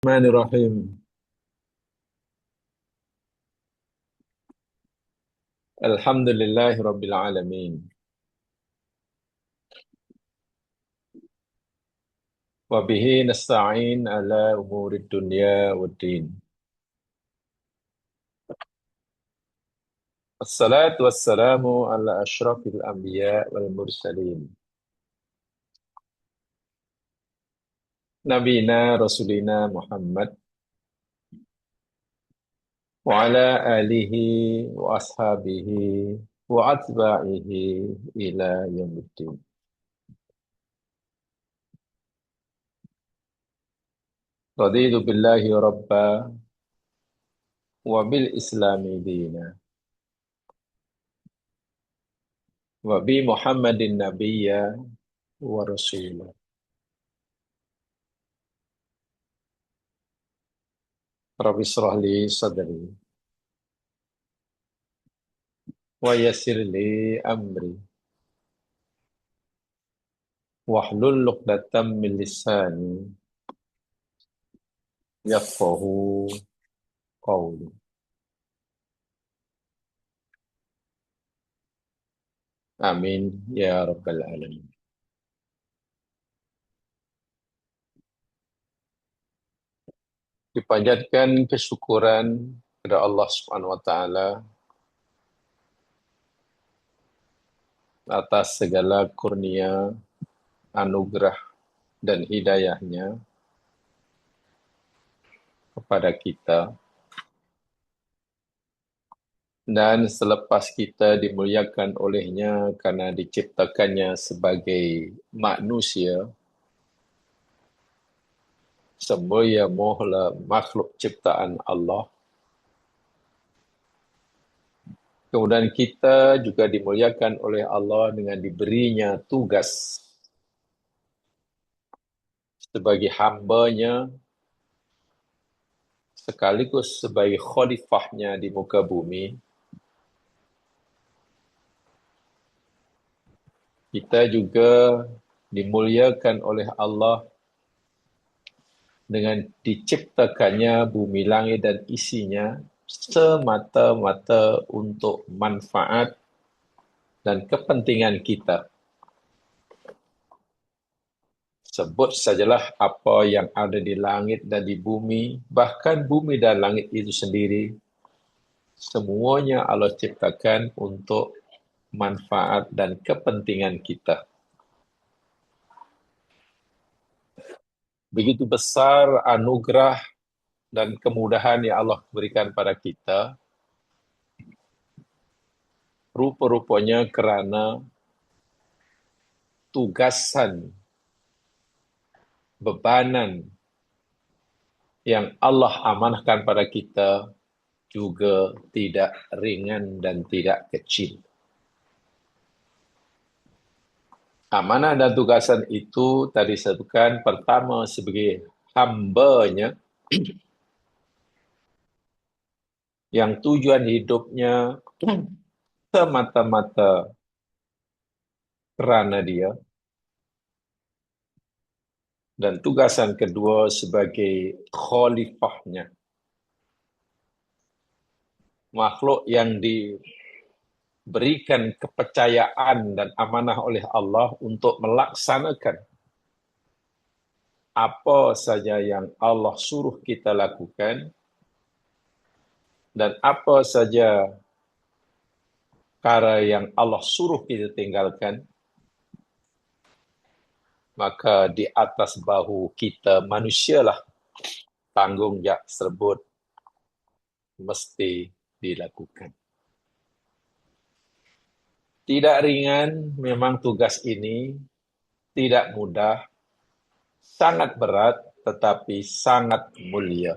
Bismillahirrahmanirrahim. Alhamdulillahirabbil alamin. Wa bihi nasta'in ala umurid dunya waddin. Wassalatu wassalamu ala asyrafil anbiya wal mursalin. Nabina Rasulina Muhammad wa ala alihi wa ashabihi wa atba'ihi ila yaumiddin. Raditu billahi rabba wa bil islami dina wa bi Muhammadin nabiyya wa rasulah. Rabbi israh li sadri wa yassir li amri wahlul 'uqdatam min lisani yafqahu qawli. Amin ya rabbal alamin. Dipanjatkan kesyukuran kepada Allah Subhanahu wa taala atas segala kurnia, anugerah dan hidayahnya kepada kita, dan selepas kita dimuliakan olehnya karena diciptakannya sebagai manusia, semua makhluk ciptaan Allah. Kemudian kita juga dimuliakan oleh Allah dengan diberinya tugas sebagai hamba-Nya sekaligus sebagai khalifahnya di muka bumi. Kita juga dimuliakan oleh Allah dengan diciptakannya bumi langit dan isinya semata-mata untuk manfaat dan kepentingan kita. Sebut sajalah apa yang ada di langit dan di bumi, bahkan bumi dan langit itu sendiri, semuanya Allah ciptakan untuk manfaat dan kepentingan kita. Begitu besar anugerah dan kemudahan yang Allah berikan pada kita, rupa-rupanya kerana tugasan, bebanan yang Allah amanahkan pada kita juga tidak ringan dan tidak kecil. Amanah dan tugasan itu tadi disebutkan pertama sebagai hamba-Nya yang tujuan hidupnya semata-mata kerana Dia, dan tugasan kedua sebagai khalifahnya, makhluk yang diberikan kepercayaan dan amanah oleh Allah untuk melaksanakan apa saja yang Allah suruh kita lakukan dan apa saja perkara yang Allah suruh kita tinggalkan, maka di atas bahu kita manusialah tanggungjawab tersebut mesti dilakukan. Tidak ringan memang tugas ini, tidak mudah, sangat berat tetapi sangat mulia.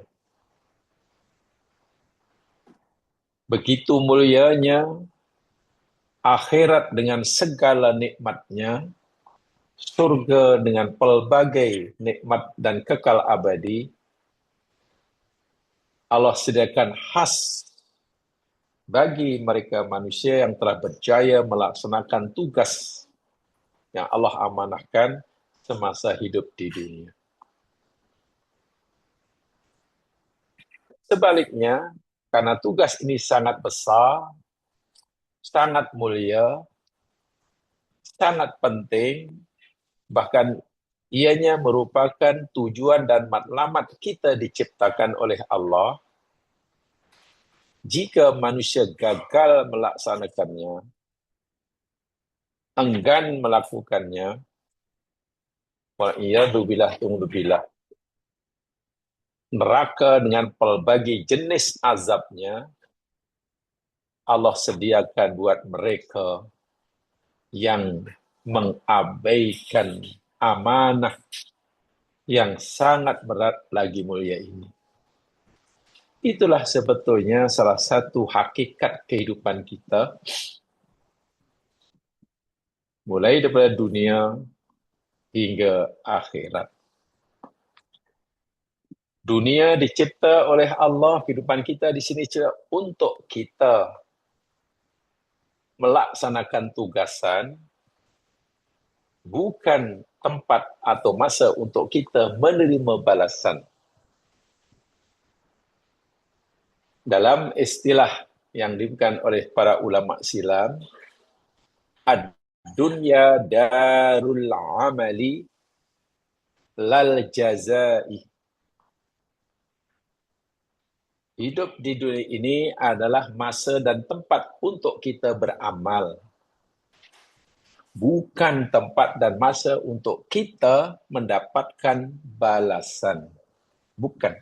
Begitu mulianya akhirat dengan segala nikmatnya, surga dengan pelbagai nikmat dan kekal abadi, Allah sediakan khas bagi mereka manusia yang telah berjaya melaksanakan tugas yang Allah amanahkan semasa hidup di dunia. Sebaliknya, karena tugas ini sangat besar, sangat mulia, sangat penting, bahkan ianya merupakan tujuan dan matlamat kita diciptakan oleh Allah. Jika manusia gagal melaksanakannya, enggan melakukannya, wa'iyadzubillah, neraka dengan pelbagai jenis azabnya Allah sediakan buat mereka yang mengabaikan amanah yang sangat berat lagi mulia ini. Itulah sebetulnya salah satu hakikat kehidupan kita, mulai daripada dunia hingga akhirat. Dunia dicipta oleh Allah, kehidupan kita di sini untuk kita melaksanakan tugasan, bukan tempat atau masa untuk kita menerima balasan. Dalam istilah yang diberikan oleh para ulama silam, ad-dunya darul amali lal jazai. Hidup di dunia ini adalah masa dan tempat untuk kita beramal. Bukan tempat dan masa untuk kita mendapatkan balasan. Bukan.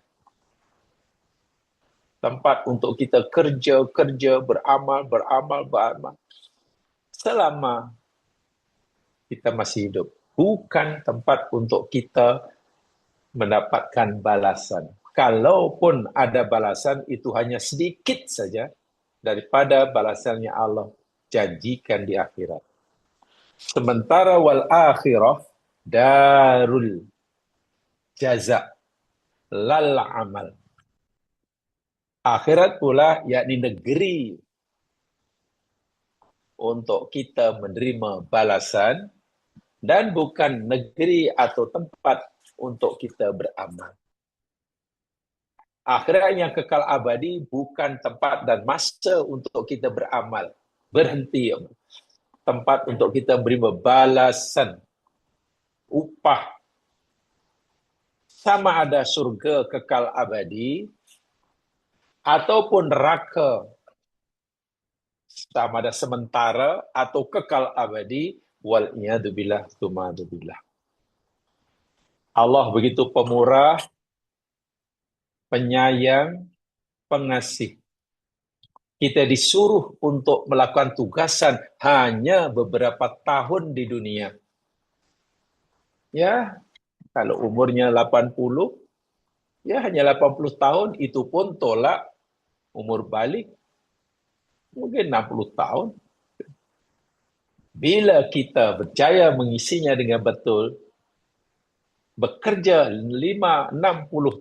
Tempat untuk kita kerja, beramal. Selama kita masih hidup. Bukan tempat untuk kita mendapatkan balasan. Kalaupun ada balasan, itu hanya sedikit saja daripada balasannya Allah janjikan di akhirat. Sementara wal akhirah darul jaza lal amal. Akhirat pula yakni negeri untuk kita menerima balasan dan bukan negeri atau tempat untuk kita beramal. Akhirat yang kekal abadi bukan tempat dan masa untuk kita beramal. Berhenti. Tempat untuk kita menerima balasan, upah. Sama ada surga kekal abadi ataupun neraka. Sama ada sementara atau kekal abadi. Wal'iyadzubillah, tumadzubillah. Allah begitu pemurah, penyayang, pengasih. Kita disuruh untuk melakukan tugasan hanya beberapa tahun di dunia. Ya, kalau umurnya 80, ya hanya 80 tahun, itu pun tolak umur balik. Mungkin 60 tahun. Bila kita berjaya mengisinya dengan betul, bekerja 60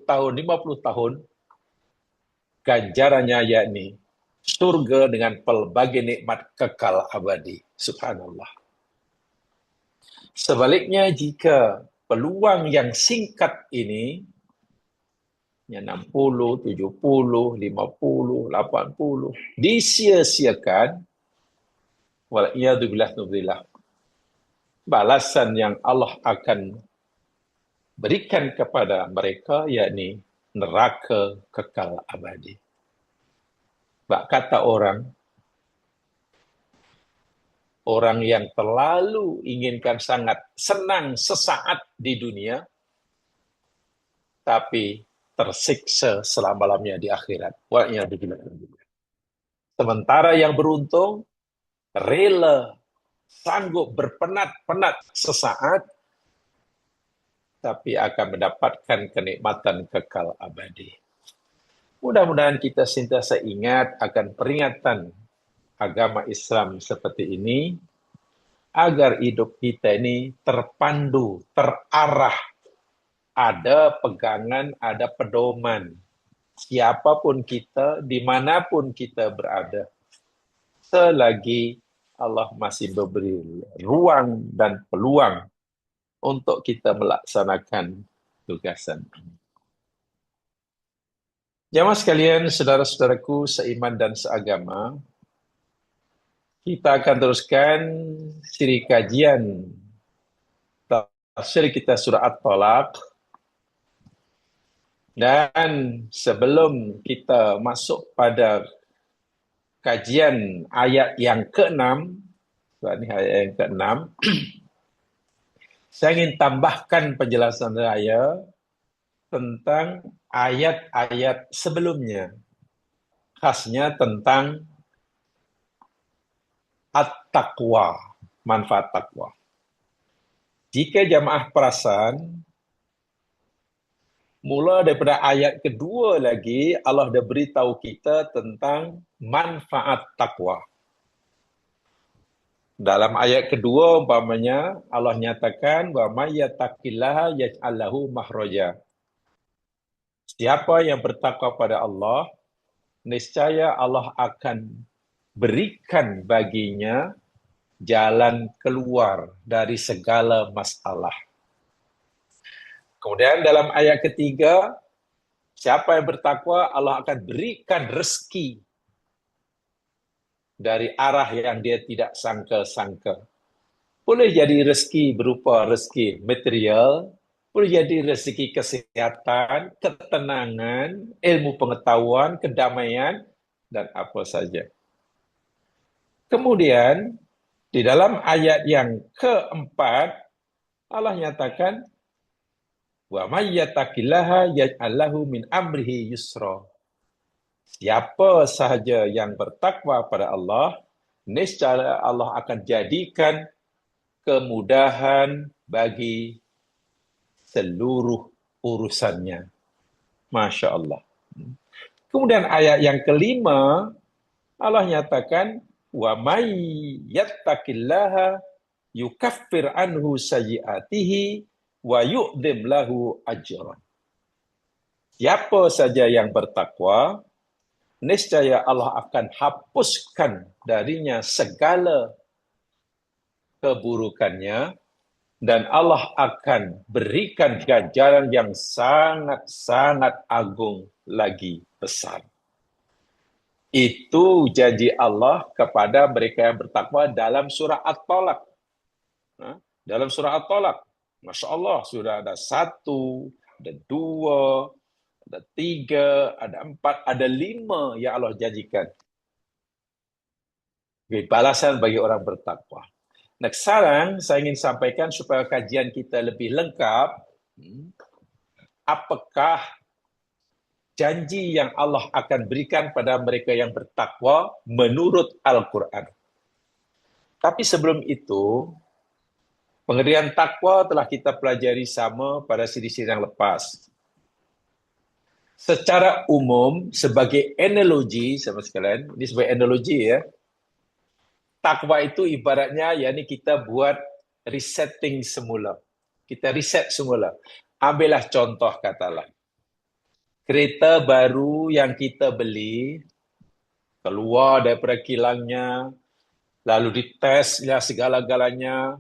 tahun, 50 tahun, ganjarannya yakni surga dengan pelbagai nikmat kekal abadi. Subhanallah. Sebaliknya, jika peluang yang singkat ini, 60, 70, 50, 80, disia-siakan, wal'iyadzubillah, balasan yang Allah akan berikan kepada mereka, yakni neraka kekal abadi. Bak kata orang yang terlalu inginkan sangat senang sesaat di dunia, tapi tersiksa selama-lamanya di akhirat. Sementara yang beruntung, rela, sanggup berpenat-penat sesaat, tapi akan mendapatkan kenikmatan kekal abadi. Mudah-mudahan kita sentiasa ingat akan peringatan agama Islam seperti ini, agar hidup kita ini terpandu, terarah, ada pegangan, ada pedoman. Siapapun kita, dimanapun kita berada, selagi Allah masih memberi ruang dan peluang untuk kita melaksanakan tugasan ini. Jamaah sekalian, saudara-saudaraku seiman dan seagama, kita akan teruskan siri kajian tafsir kita surah At-Talaq. Dan sebelum kita masuk pada kajian ayat yang ke-6, ini ayat yang ke-6, saya ingin tambahkan penjelasan saya tentang ayat-ayat sebelumnya, khasnya tentang at-taqwa, manfaat takwa. Jika jamaah perasan, mula daripada ayat kedua lagi, Allah dah beritahu kita tentang manfaat takwa. Dalam ayat kedua, umpamanya, Allah nyatakan, وَمَنْ يَتَّقِ اللَّهَ يَجْعَلْ لَهُ مَخْرَجًا. Siapa yang bertakwa pada Allah, niscaya Allah akan berikan baginya jalan keluar dari segala masalah. Kemudian dalam ayat ketiga, siapa yang bertakwa, Allah akan berikan rezeki dari arah yang dia tidak sangka-sangka. Boleh jadi rezeki berupa rezeki material, boleh jadi rezeki kesehatan, ketenangan, ilmu pengetahuan, kedamaian, dan apa saja. Kemudian, di dalam ayat yang keempat, Allah nyatakan, وَمَنْ يَتَّقِ اللَّهَ يَجْعَلْ لَهُ مِنْ أَمْرِهِ يُسْرًا. Siapa sahaja yang bertakwa pada Allah, niscaya Allah akan jadikan kemudahan bagi seluruh urusannya. Masya Allah. Kemudian ayat yang kelima, Allah nyatakan, وَمَنْ يَتَّقِ اللَّهَ يُكَفِّرْ عَنْهُ سَيِّئَاتِهِ وَيُؤْذِمْ لَهُ أَجْرًا. Siapa saja yang bertakwa, niscaya Allah akan hapuskan darinya segala keburukannya, dan Allah akan berikan ganjaran yang sangat-sangat agung lagi besar. Itu janji Allah kepada mereka yang bertakwa dalam surah At-Talaq. Dalam surah At-Talaq, Masya Allah, sudah ada 1, ada 2, ada 3, ada 4, ada 5 yang Allah janjikan. Balasan bagi orang bertakwa. Nah, sekarang saya ingin sampaikan supaya kajian kita lebih lengkap, apakah janji yang Allah akan berikan pada mereka yang bertakwa menurut Al-Quran. Tapi sebelum itu, pengertian takwa telah kita pelajari sama pada siri-siri yang lepas. Secara umum, sebagai analogi, sama sekalian, ini sebagai analogi ya, takwa itu ibaratnya, yakni kita buat resetting semula. Kita reset semula. Ambillah contoh katalah. Kereta baru yang kita beli, keluar daripada kilangnya, lalu dites ya segala-galanya,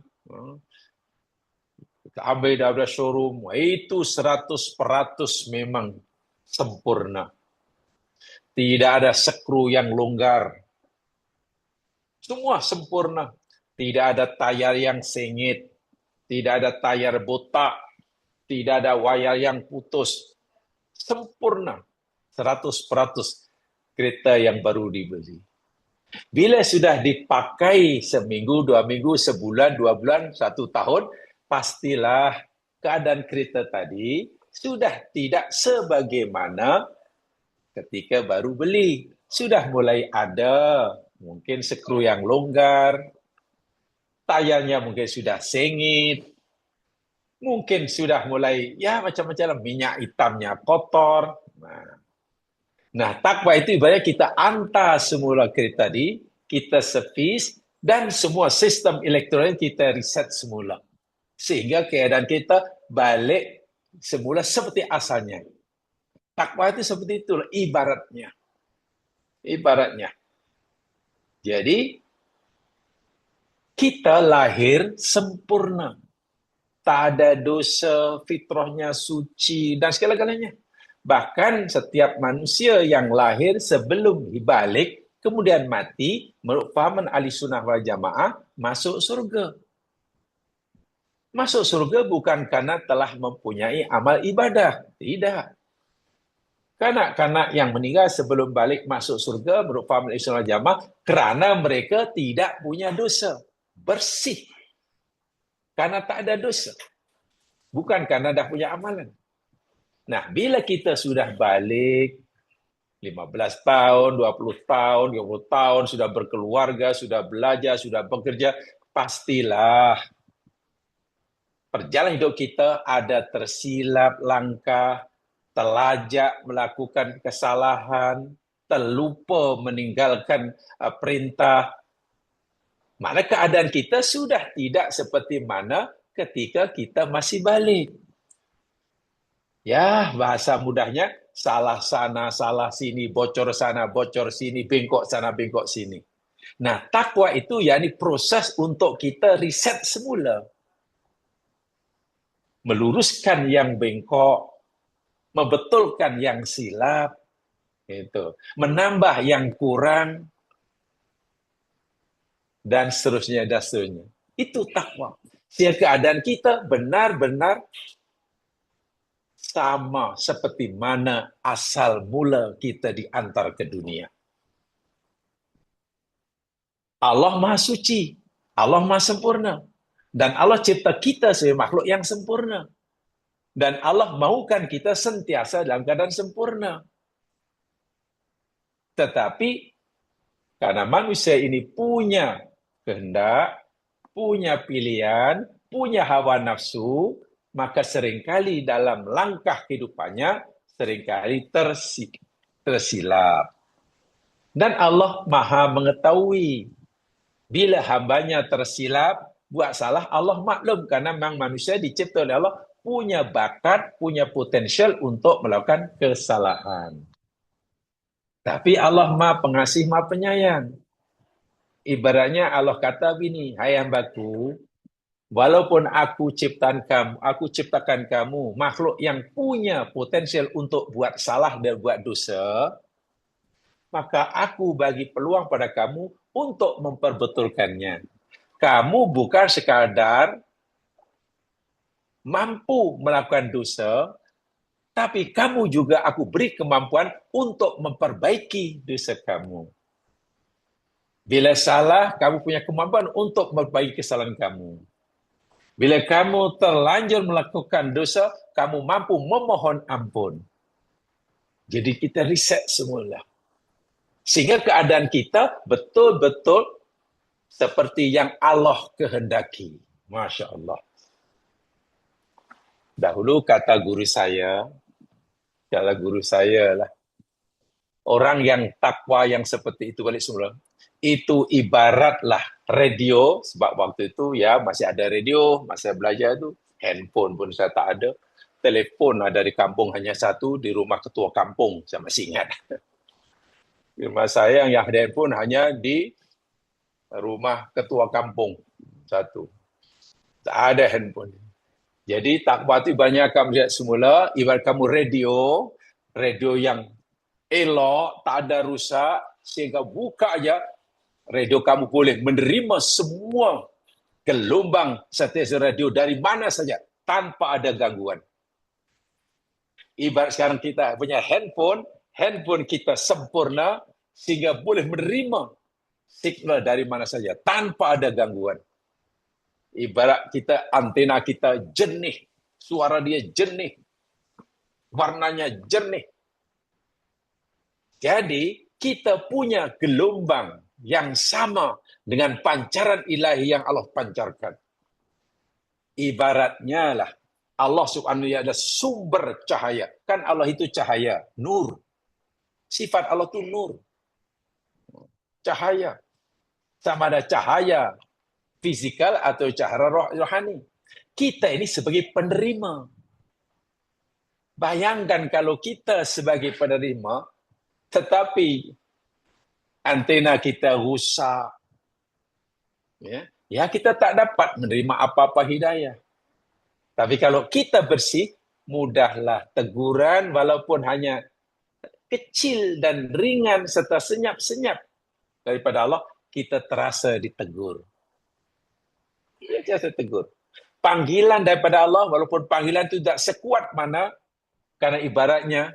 kita ambil daripada showroom, itu 100% memang sempurna. Tidak ada skru yang longgar. Semua sempurna. Tidak ada tayar yang sengit, tidak ada tayar botak, tidak ada wayar yang putus. Sempurna. 100% kereta yang baru dibeli. Bila sudah dipakai seminggu, 2 minggu, sebulan, 2 bulan, 1 tahun, pastilah keadaan kereta tadi sudah tidak sebagaimana ketika baru beli. Sudah mulai ada mungkin skru yang longgar, tayarnya mungkin sudah sengit, mungkin sudah mulai ya macam-macam, minyak hitamnya kotor. Nah, takwa itu ibaratnya kita hantar semula kereta tadi, kita servis, dan semua sistem elektronik kita reset semula. Sehingga keadaan kita balik semula seperti asalnya. Takwa itu seperti itulah ibaratnya. Ibaratnya. Jadi, kita lahir sempurna. Tak ada dosa, fitrahnya suci, dan segala-galanya. Bahkan setiap manusia yang lahir sebelum balik, kemudian mati, menurut fahaman ahli sunnah wal jamaah, masuk surga. Masuk surga bukan karena telah mempunyai amal ibadah. Tidak. Kanak-kanak yang meninggal sebelum balik masuk surga menurut fahaman ahli sunnah wal jamaah kerana mereka tidak punya dosa. Bersih. Karena tak ada dosa. Bukan karena dah punya amalan. Nah, bila kita sudah balik 15 tahun, 20 tahun, 30 tahun, sudah berkeluarga, sudah belajar, sudah bekerja, pastilah perjalanan hidup kita ada tersilap langkah, terlajak melakukan kesalahan, terlupa meninggalkan perintah. Mana keadaan kita sudah tidak seperti mana ketika kita masih balik. Ya, bahasa mudahnya, salah sana, salah sini, bocor sana, bocor sini, bengkok sana, bengkok sini. Nah, takwa itu yakni proses untuk kita riset semula. Meluruskan yang bengkok, membetulkan yang silap, itu. Menambah yang kurang, dan seterusnya, dan seterusnya. Itu takwa. Sehingga keadaan kita benar-benar sama seperti mana asal mula kita diantar ke dunia. Allah Maha Suci, Allah Maha Sempurna. Dan Allah cipta kita sebagai makhluk yang sempurna. Dan Allah mahukan kita sentiasa dalam keadaan sempurna. Tetapi, karena manusia ini punya kehendak, punya pilihan, punya hawa nafsu, maka seringkali dalam langkah kehidupannya, seringkali tersilap. Dan Allah Maha mengetahui. Bila hambanya tersilap, buat salah, Allah maklum. Karena memang manusia dicipta oleh Allah punya bakat, punya potensial untuk melakukan kesalahan. Tapi Allah Maha Pengasih, Maha Penyayang. Ibaratnya Allah kata begini, hai hambaku, walaupun aku ciptakan kamu makhluk yang punya potensial untuk buat salah dan buat dosa, maka aku bagi peluang pada kamu untuk memperbetulkannya. Kamu bukan sekadar mampu melakukan dosa, tapi kamu juga aku beri kemampuan untuk memperbaiki dosa kamu. Bila salah, kamu punya kemampuan untuk memperbaiki kesalahan kamu. Bila kamu terlanjur melakukan dosa, kamu mampu memohon ampun. Jadi kita riset semula. Sehingga keadaan kita betul-betul seperti yang Allah kehendaki. Masya Allah. Dahulu kata guru saya lah, orang yang takwa yang seperti itu balik semula, itu ibaratlah radio, sebab waktu itu ya masih ada radio, masa belajar itu, handphone pun saya tak ada, telefon ada di kampung hanya satu, di rumah ketua kampung, saya masih ingat. Di rumah saya yang ada handphone hanya di rumah ketua kampung, satu. Tak ada handphone. Jadi takwa itu banyak kamu lihat semula, ibarat kamu radio yang elok, tak ada rusak, sehingga buka aja, radio kamu boleh menerima semua gelombang stesen radio dari mana saja, tanpa ada gangguan. Ibarat sekarang kita punya handphone kita sempurna, sehingga boleh menerima signal dari mana saja, tanpa ada gangguan. Ibarat kita, antena kita jernih, suara dia jernih, warnanya jernih. Jadi, kita punya gelombang yang sama dengan pancaran ilahi yang Allah pancarkan. Ibaratnya lah, Allah subhanahu wa ta'ala adalah sumber cahaya. Kan Allah itu cahaya, nur. Sifat Allah itu nur. Cahaya. Sama ada cahaya fisikal atau cahaya rohani. Kita ini sebagai penerima. Bayangkan kalau kita sebagai penerima, tetapi antena kita rusak, ya kita tak dapat menerima apa-apa hidayah. Tapi kalau kita bersih, mudahlah teguran walaupun hanya kecil dan ringan serta senyap-senyap daripada Allah, kita terasa ditegur. Kita terasa tegur. Panggilan daripada Allah, walaupun panggilan itu tidak sekuat mana, karena ibaratnya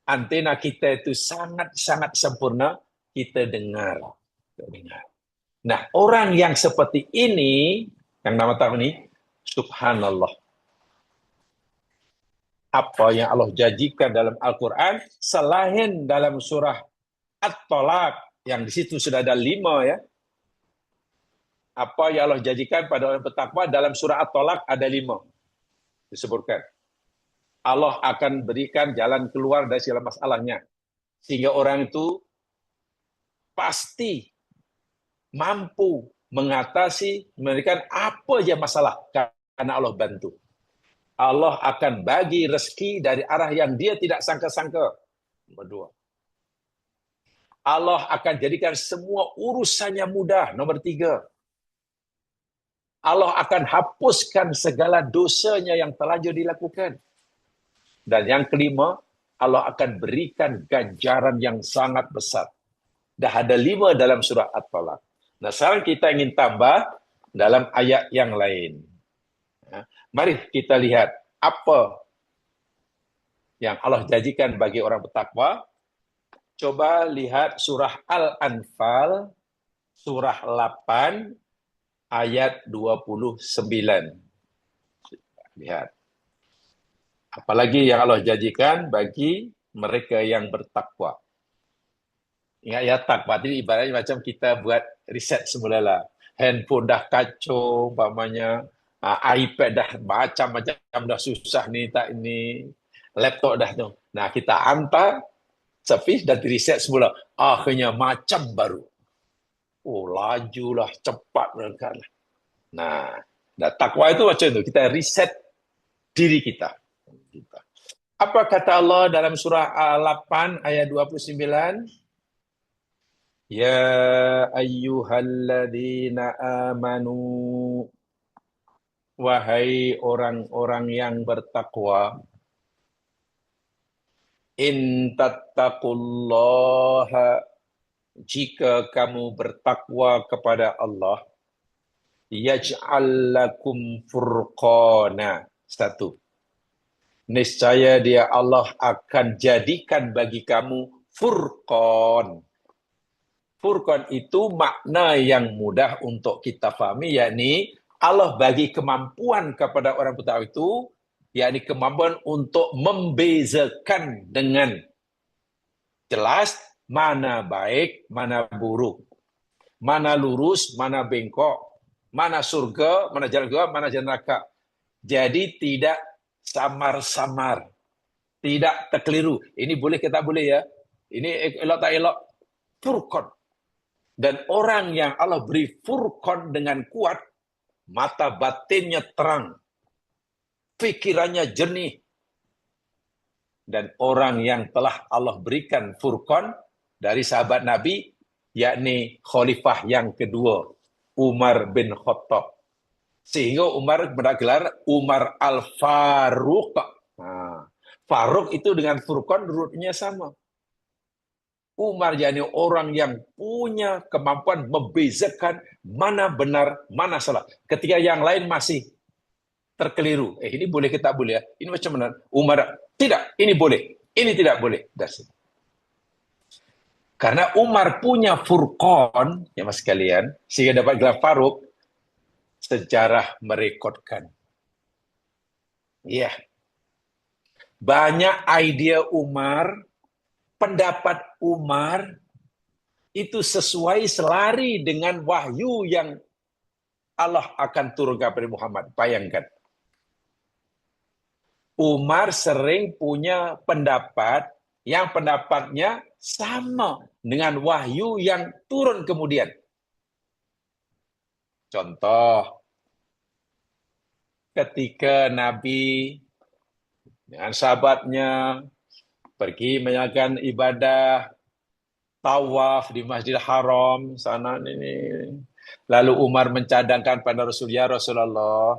antena kita itu sangat-sangat sempurna, kita dengar. Nah, orang yang seperti ini, yang nama tahu ini, subhanallah. Apa yang Allah janjikan dalam Al-Quran, selain dalam surah At-Talaq, yang di situ sudah ada 5 ya. Apa yang Allah janjikan pada orang bertakwa dalam surah At-Talaq ada 5. Disebutkan. Allah akan berikan jalan keluar dari segala masalahnya. Sehingga orang itu pasti mampu mengatasi, memberikan apa saja masalah karena Allah bantu. Allah akan bagi rezeki dari arah yang dia tidak sangka-sangka. Nomor 2. Allah akan jadikan semua urusannya mudah. Nomor 3. Allah akan hapuskan segala dosanya yang terlanjur dilakukan. Dan yang kelima, Allah akan berikan ganjaran yang sangat besar. Dah ada 5 dalam surah At-Talaq. Nah, sekarang kita ingin tambah dalam ayat yang lain. Mari kita lihat apa yang Allah janjikan bagi orang bertakwa. Coba lihat surah Al-Anfal, surah 8, ayat 29. Lihat. Apalagi yang Allah janjikan bagi mereka yang bertakwa. Ingat ya, takwa itu ibaratnya macam kita buat riset semula lah. Handphone dah kacau, umpamanya iPad dah macam-macam dah susah ni, tak ini. Laptop dah tu. Nah, kita hantar servis dan riset semula. Akhirnya macam baru. Oh, lajulah, cepat mereka lah. Nah, takwa itu macam tu. Kita riset diri kita. Apa kata Allah dalam surah 8 ayat 29? Ya ayyuhalladzina amanu, wahai orang-orang yang bertakwa, in tattaqullaha, jika kamu bertakwa kepada Allah, yaj'al lakum furqana. 1. Niscaya dia Allah akan jadikan bagi kamu furqan. Furqan itu makna yang mudah untuk kita fahami, yakni Allah bagi kemampuan kepada orang bertakwa itu, yakni kemampuan untuk membezakan dengan jelas mana baik, mana buruk, mana lurus, mana bengkok, mana surga, mana jalan keluar, mana jalan neraka. Jadi tidak samar-samar, tidak terkeliru. Ini boleh kita boleh ya. Ini elok tak elok. Furqan. Dan orang yang Allah beri furqan dengan kuat, mata batinnya terang, pikirannya jernih. Dan orang yang telah Allah berikan furqan dari sahabat Nabi, yakni khalifah yang kedua, Umar bin Khattab. Sehingga Umar bergelar Umar Al-Faruq. Faruq itu dengan furqan rutnya sama. Umar yakni orang yang punya kemampuan membezakan mana benar, mana salah. Ketika yang lain masih terkeliru. Ini boleh kita boleh ya. Ini macam mana? Umar, tidak, ini boleh. Ini tidak boleh. Karena Umar punya furqan, ya mas sekalian, sehingga dapat gelar Faruq, sejarah merekodkan. Ya. Banyak idea Umar, pendapat Umar itu sesuai selari dengan wahyu yang Allah akan turunkan kepada Muhammad. Bayangkan. Umar sering punya pendapat yang pendapatnya sama dengan wahyu yang turun kemudian. Contoh, ketika Nabi dengan sahabatnya pergi menjalankan ibadah tawaf di Masjidil Haram sana ini. Lalu Umar mencadangkan pada Rasul, ya Rasulullah,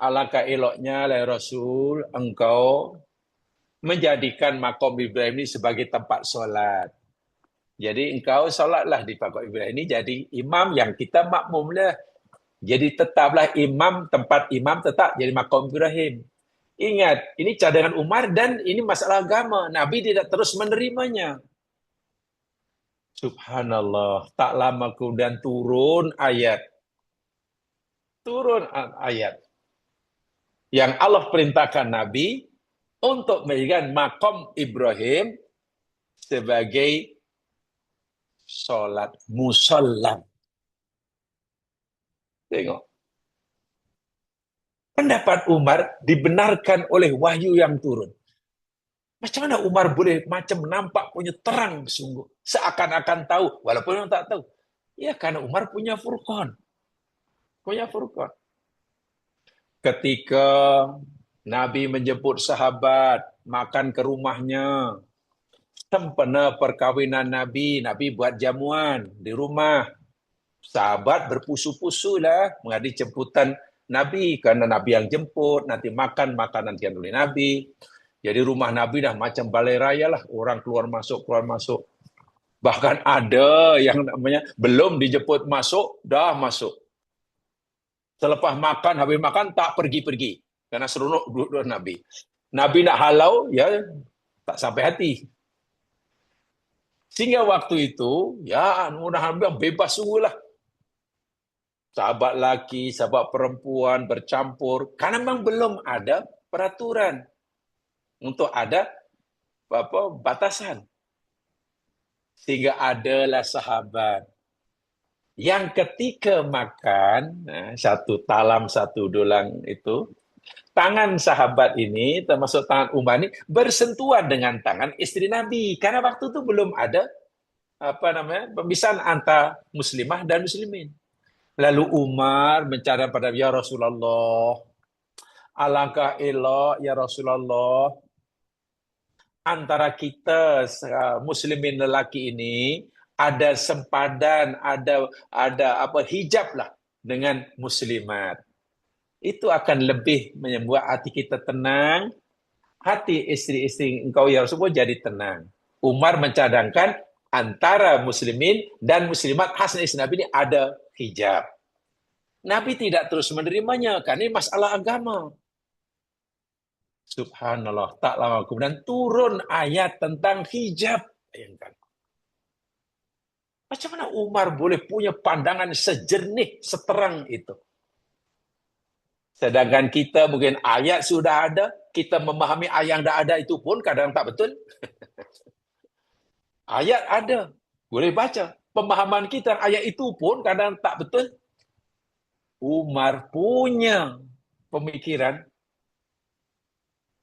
alangkah eloknya, ya Rasul, engkau menjadikan makom Ibrahim ini sebagai tempat solat. Jadi engkau solatlah di makom Ibrahim ini jadi imam, yang kita makmumlah. Jadi tetaplah imam, tempat imam tetap jadi makom Ibrahim. Ingat, ini cadangan Umar dan ini masalah agama. Nabi tidak terus menerimanya. Subhanallah, tak lama kemudian turun ayat. Turun ayat. Yang Allah perintahkan Nabi untuk menjadikan makom Ibrahim sebagai sholat musallam. Tengok. Pendapat Umar dibenarkan oleh wahyu yang turun. Macam mana Umar boleh macam nampak punya terang sungguh. Seakan-akan tahu, walaupun orang tak tahu. Ya, karena Umar punya furqan. Punya furqan. Ketika Nabi menjemput sahabat, makan ke rumahnya. Sempena perkawinan Nabi, Nabi buat jamuan di rumah. Sahabat berpusu-pusu lah menghadiri jemputan Nabi, karena Nabi yang jemput, nanti makan makanan yang oleh Nabi. Jadi rumah Nabi dah macam balai raya lah, orang keluar masuk. Bahkan ada yang namanya belum dijemput masuk, dah masuk. Selepas makan, habis makan tak pergi-pergi, karena seronok duduk Nabi. Nabi nak halau, ya tak sampai hati. Sehingga waktu itu, ya mudah-mudahan bebas sungguh lah. Sahabat laki, sahabat perempuan bercampur, karena memang belum ada peraturan untuk ada batasan. Sehingga adalah sahabat yang ketika makan, satu talam, satu dulang itu, tangan sahabat ini, termasuk tangan Umar ini, bersentuhan dengan tangan istri Nabi. Karena waktu itu belum ada pemisahan antara muslimah dan muslimin. Lalu Umar mencari pada ya Rasulullah, alangkah elok ya Rasulullah antara kita muslimin lelaki ini ada sempadan, ada hijab lah dengan muslimat. Itu akan lebih membuat hati kita tenang, hati istri-istri engkau ya Rasulullah jadi tenang. Umar mencadangkan antara muslimin dan muslimat khasnya istri Nabi ini ada hijab. Nabi tidak terus menerimanya karena ini masalah agama. Subhanallah, tak lama kemudian turun ayat tentang hijab. Bayangkan. Macam mana Umar boleh punya pandangan sejernih, seterang itu? Sedangkan kita mungkin ayat sudah ada, kita memahami ayat yang dah ada itu pun kadang tak betul. Ayat ada, boleh baca. Pemahaman kita ayat itu pun kadang tak betul. Umar punya pemikiran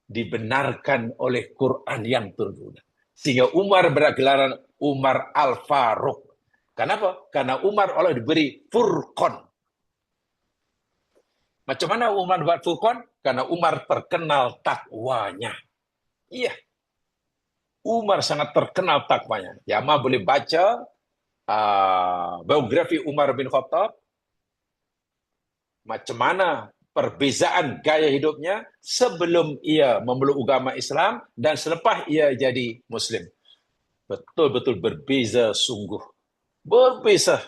dibenarkan oleh Quran yang turun. Sehingga Umar bergelaran Umar Al-Faruq. Kenapa? Karena Umar Allah diberi furqan. Macam mana Umar buat furqan? Karena Umar terkenal takwanya. Iya. Umar sangat terkenal takwanya. Ya, boleh baca biografi Umar bin Khattab. Macam mana perbezaan gaya hidupnya sebelum ia memeluk agama Islam dan selepas ia jadi Muslim. Betul-betul berbeza sungguh. Berbeza.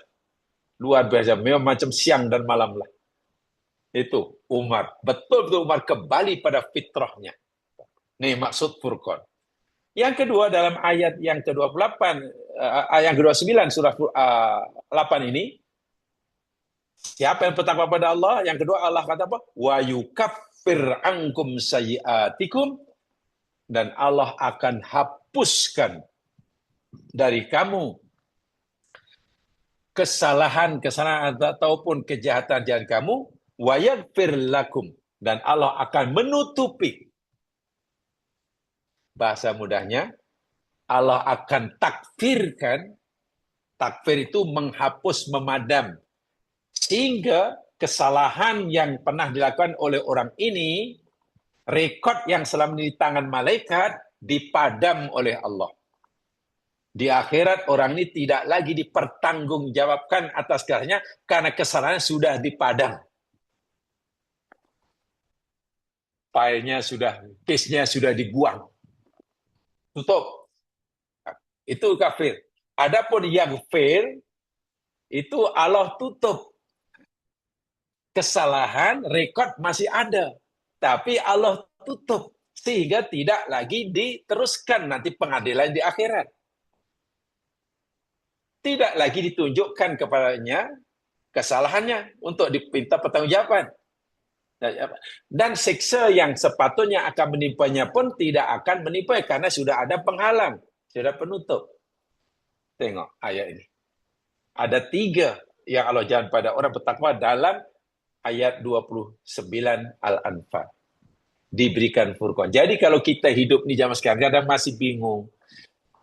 Luar biasa. Memang macam siang dan malam lah. Itu Umar. Betul-betul Umar kembali pada fitrahnya. Ini maksud furqan. Yang kedua dalam ayat yang ke-28, ayat yang ke-29 surah 8 ini, siapa yang bertakwa pada Allah? Yang kedua Allah kata apa? Wa yukaffir ankum sayyiatikum, dan Allah akan hapuskan dari kamu kesalahan ataupun kejahatan kamu, wa yaghfir lakum, dan Allah akan menutupi. Bahasa mudahnya, Allah akan takfirkan. Takfir itu menghapus, memadam. Sehingga kesalahan yang pernah dilakukan oleh orang ini, rekod yang selama ini di tangan malaikat, dipadam oleh Allah. Di akhirat orang ini tidak lagi dipertanggungjawabkan atas kesalahannya karena kesalahan sudah dipadam. filenya sudah, case-nya sudah dibuang. Tutup. Itu kafir. Adapun yang fail, itu Allah tutup. Kesalahan, rekod masih ada. Tapi Allah tutup. Sehingga tidak lagi diteruskan nanti pengadilan di akhirat. Tidak lagi ditunjukkan kepadanya kesalahannya untuk dipinta pertanggungjawaban. Dan siksa yang sepatutnya akan menimpanya pun tidak akan menimpa karena sudah ada penghalang, sudah penutup. Tengok ayat ini. Ada 3 yang Allah jangan pada orang bertakwa dalam ayat 29 Al-Anfal. Diberikan furqan. Jadi kalau kita hidup di zaman sekarang, kadang masih bingung.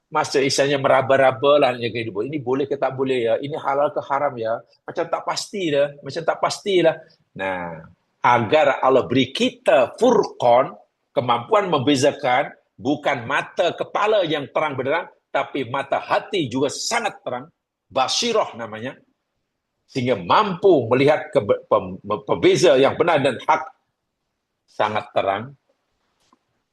Masa isanya meraba-raba lah kehidupan. Ini boleh ke tak boleh ya? Ini halal ke haram ya? Macam tak pasti dah. Macam tak pastilah. Nah, agar Allah beri kita furqan, kemampuan membezakan, bukan mata kepala yang terang benderang, tapi mata hati juga sangat terang. Basirah namanya. Sehingga mampu melihat pembeza yang benar dan hak sangat terang.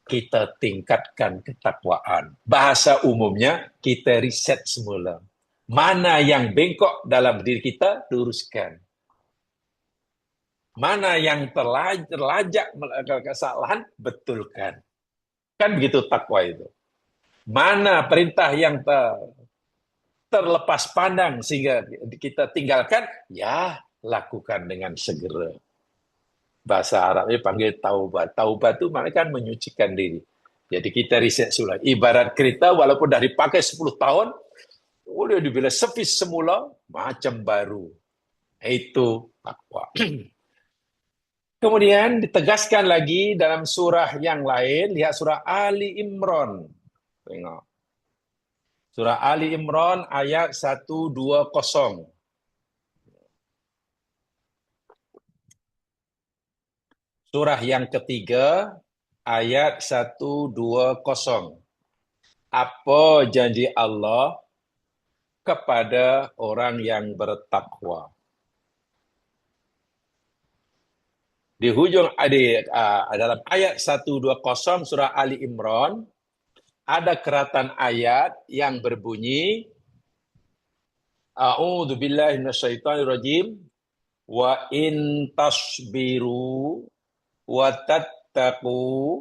Kita tingkatkan ketakwaan. Bahasa umumnya, kita riset semula. Mana yang bengkok dalam diri kita, luruskan. Mana yang terlajak melakukan kesalahan, betulkan. Kan begitu takwa itu. Mana perintah yang terlepas pandang sehingga kita tinggalkan, ya lakukan dengan segera. Bahasa Arabnya panggil taubat. Taubat itu maknanya kan menyucikan diri. Jadi kita riset semula. Ibarat kereta walaupun dah dipakai 10 tahun, boleh dibilang servis semula, macam baru. Itu takwa. Kemudian ditegaskan lagi dalam surah yang lain, lihat surah Ali Imran. Tengok. Surah Ali Imran ayat 120. Surah yang ketiga, ayat 120. Apa janji Allah kepada orang yang bertakwa? Di hujung dalam ayat 120 surah Ali Imran, ada keratan ayat yang berbunyi, A'udzu billahi minasyaitonir rajim, wa in tasbiru wa tattaqu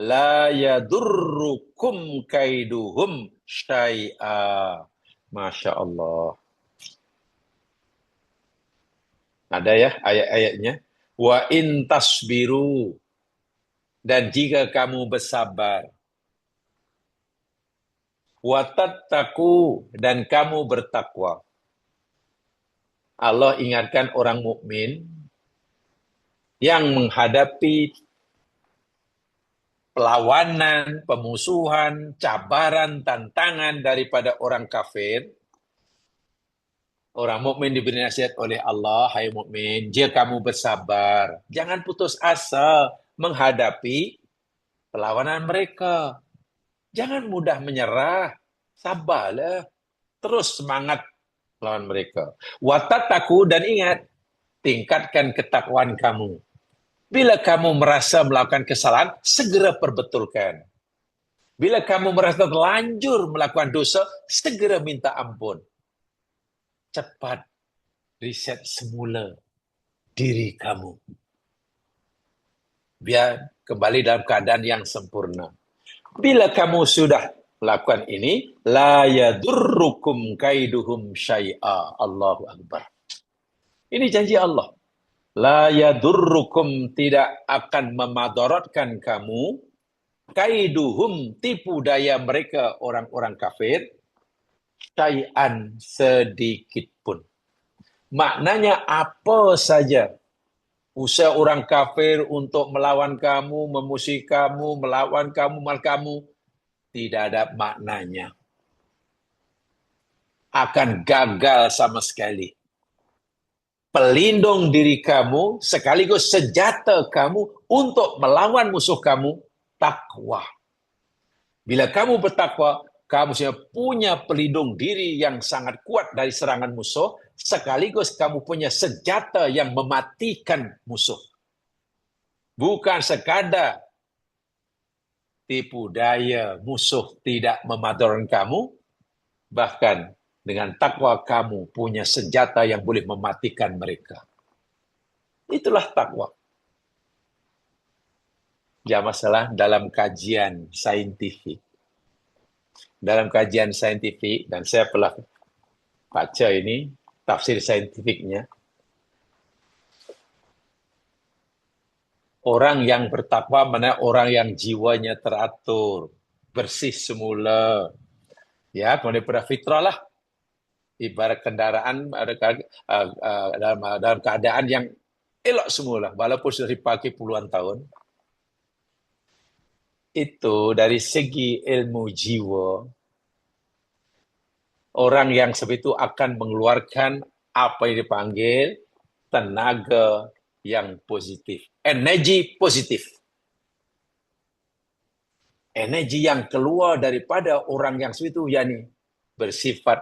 la yadurrukum kaiduhum syai'a. Masya Allah. Ada ya ayat-ayatnya. Wa in tasbiru. Dan jika kamu bersabar. Wa tattaqu. Dan kamu bertakwa. Allah ingatkan orang mukmin yang menghadapi perlawanan, pemusuhan, cabaran, tantangan daripada orang kafir. Orang mukmin diberi nasihat oleh Allah, hai mukmin, jika kamu bersabar, jangan putus asa menghadapi perlawanan mereka. Jangan mudah menyerah, sabarlah, terus semangat melawan mereka. Wattaqu, dan ingat, tingkatkan ketakwaan kamu. Bila kamu merasa melakukan kesalahan, segera perbetulkan. Bila kamu merasa terlanjur melakukan dosa, segera minta ampun. Cepat riset semula diri kamu. Biar kembali dalam keadaan yang sempurna. Bila kamu sudah melakukan ini, la yadurrukum kaiduhum syai'a. Allahu Akbar. Ini janji Allah. La yadurrukum, tidak akan memadaratkan kamu, kaiduhum, tipu daya mereka orang-orang kafir, syai'an, sedikit pun. Maknanya apa saja usaha orang kafir untuk melawan kamu, memusuhi kamu, melawan kamu, tidak ada maknanya. Akan gagal sama sekali. Pelindung diri kamu, sekaligus senjata kamu untuk melawan musuh kamu, takwa. Bila kamu bertakwa, kamu punya pelindung diri yang sangat kuat dari serangan musuh, sekaligus kamu punya senjata yang mematikan musuh. Bukan sekadar tipu daya musuh tidak memadaran kamu, bahkan dengan takwa kamu punya senjata yang boleh mematikan mereka. Itulah takwa. Ya masalah dalam kajian saintifik. Dalam kajian saintifik, dan saya pernah baca ini, tafsir saintifiknya, orang yang bertakwa mana orang yang jiwanya teratur, bersih semula. Ya, kemudian pada fitrah lah. Ibarat kendaraan dalam keadaan yang elok semula, walaupun sudah dipakai puluhan tahun. Itu dari segi ilmu jiwa, orang yang seperti itu akan mengeluarkan apa yang dipanggil tenaga yang positif, energi positif. Energi yang keluar daripada orang yang seperti itu, yakni bersifat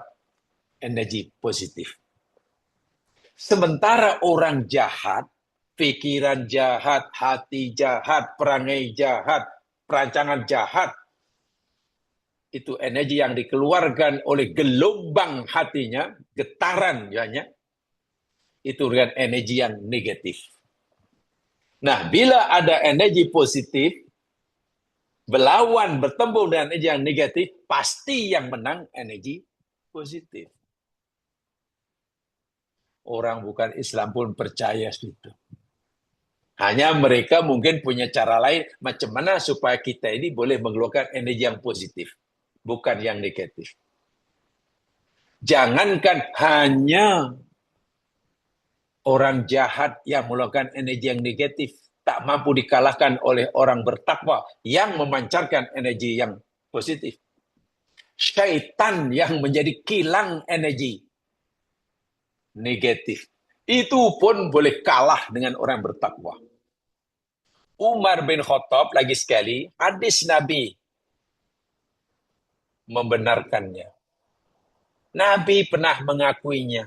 energi positif. Sementara orang jahat, pikiran jahat, hati jahat, perangai jahat, perancangan jahat, itu energi yang dikeluarkan oleh gelombang hatinya, getaran ya, itu dengan energi yang negatif. Nah, bila ada energi positif, berlawan, bertemu dengan energi yang negatif, pasti yang menang energi positif. Orang bukan Islam pun percaya itu. Hanya mereka mungkin punya cara lain, macam mana supaya kita ini boleh mengeluarkan energi yang positif, bukan yang negatif. Jangankan hanya orang jahat yang mengeluarkan energi yang negatif, tak mampu dikalahkan oleh orang bertakwa yang memancarkan energi yang positif. Syaitan yang menjadi kilang energi negatif, itu pun boleh kalah dengan orang bertakwa. Umar bin Khattab, lagi sekali, hadis Nabi membenarkannya. Nabi pernah mengakuinya.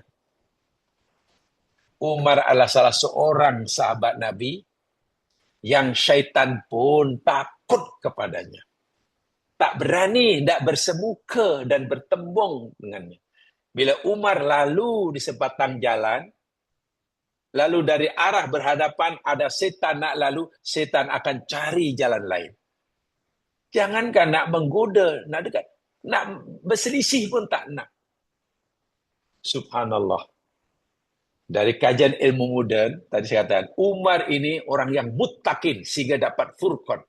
Umar adalah salah seorang sahabat Nabi yang syaitan pun takut kepadanya. Tak berani, tak bersemuka dan bertembung dengannya. Bila Umar lalu di sebatang jalan, lalu dari arah berhadapan ada setan nak lalu, setan akan cari jalan lain. Jangankan nak menggoda, nak dekat, nak berselisih pun tak nak. Subhanallah. Dari kajian ilmu moden, tadi saya katakan, Umar ini orang yang muttaqin sehingga dapat furqan.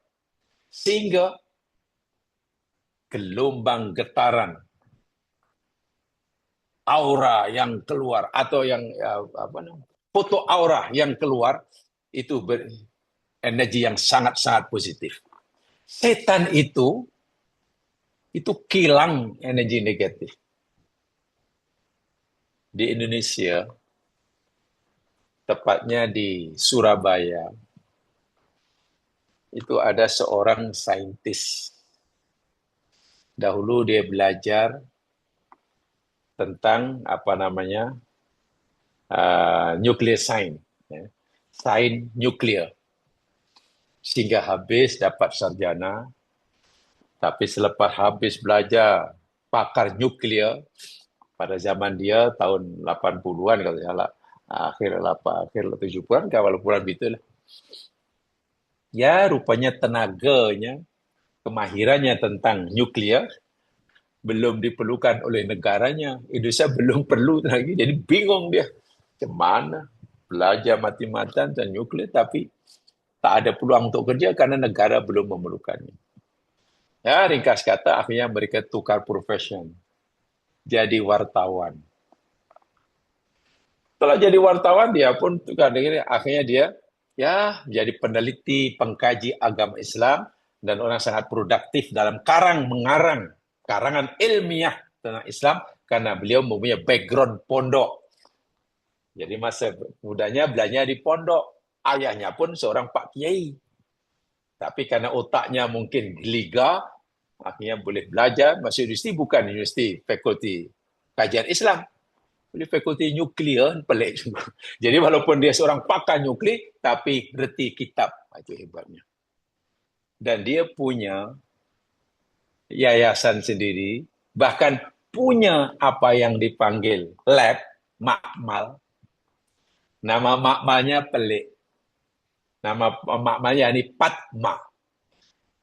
Sehingga gelombang getaran aura yang keluar atau yang foto aura yang keluar itu energi yang sangat-sangat positif. Setan itu kilang energi negatif. Di Indonesia, tepatnya di Surabaya, itu ada seorang saintis. Dahulu dia belajar tentang nuclear science, sains nuklir, sehingga habis dapat sarjana. Tapi selepas habis belajar pakar nuklir pada zaman dia tahun 80-an kalau salah, akhir 70-an walaupun begitulah. Ya, rupanya tenaganya, kemahirannya tentang nuklir belum diperlukan oleh negaranya. Indonesia belum perlu lagi, jadi bingung dia. Macam mana belajar mati-matian dan nuklir tapi tak ada peluang untuk kerja karena negara belum memerlukannya. Ya, ringkas kata, akhirnya mereka tukar profesion. Jadi wartawan. Setelah jadi wartawan, dia pun tukar diri. Akhirnya dia jadi peneliti, pengkaji agama Islam, dan orang sangat produktif dalam mengarang karangan ilmiah tentang Islam, karena beliau mempunyai background pondok. Jadi masa mudanya belajar di pondok. Ayahnya pun seorang pak kiai. Tapi karena otaknya mungkin geliga, akhirnya boleh belajar masuk universiti, bukan universiti fakulti kajian Islam. Boleh fakulti nuklir, pelik juga. Jadi walaupun dia seorang pakar nuklir, tapi reti kitab Itu hebatnya. Dan dia punya yayasan sendiri, bahkan punya apa yang dipanggil lab, makmal. Nama makmalnya pelik. Nama makmalnya ini Padma.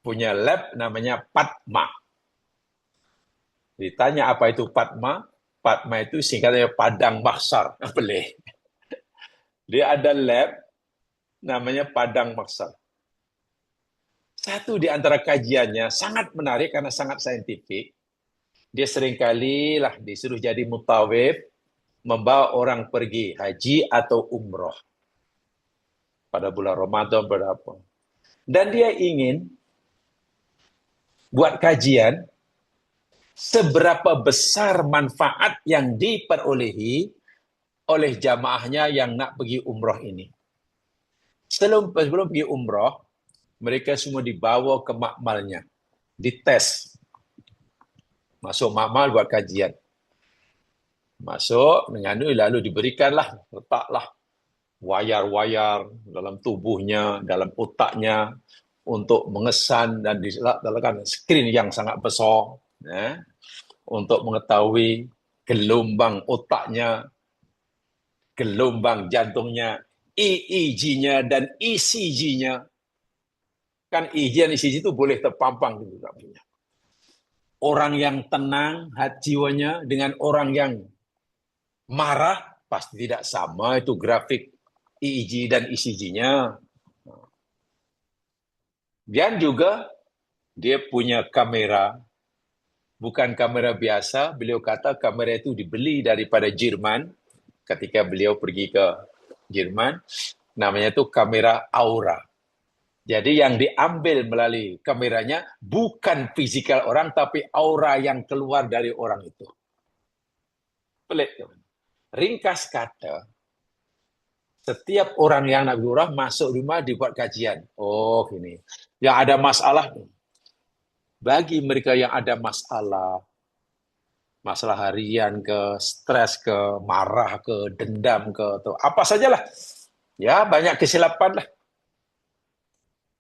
Punya lab namanya Padma. Ditanya apa itu Padma? Padma itu singkatnya Padang Mahsyar. Pelik. Dia ada lab namanya Padang Mahsyar. Satu di antara kajiannya sangat menarik karena sangat saintifik. Dia seringkali lah disuruh jadi mutawif, membawa orang pergi haji atau umroh pada bulan Ramadan berapa. Dan dia ingin buat kajian seberapa besar manfaat yang diperolehi oleh jamaahnya yang nak pergi umroh ini. Sebelum pergi umroh, mereka semua dibawa ke makmalnya, dites. Masuk makmal buat kajian. Masuk, mengandung, lalu diberikanlah, letaklah wayar-wayar dalam tubuhnya, dalam otaknya, untuk mengesan dan diletakkan skrin yang sangat besar, untuk mengetahui gelombang otaknya, gelombang jantungnya, EEG-nya dan ECG-nya. Kan EEG dan ECG itu boleh terpampang juga punya. Orang yang tenang hati jiwanya dengan orang yang marah pasti tidak sama itu grafik EEG dan ECG-nya. Dan juga dia punya kamera, bukan kamera biasa. Beliau kata kamera itu dibeli daripada Jerman ketika beliau pergi ke Jerman. Namanya itu kamera Aura. Jadi yang diambil melalui kameranya bukan fisikal orang, tapi aura yang keluar dari orang itu. Pelik. Ringkas kata, setiap orang yang nak umrah masuk rumah dibuat kajian. Oh, ini. Yang ada masalah. Bagi mereka yang ada masalah harian ke, stres ke, marah ke, dendam ke, atau apa sajalah. Ya, banyak kesilapan lah.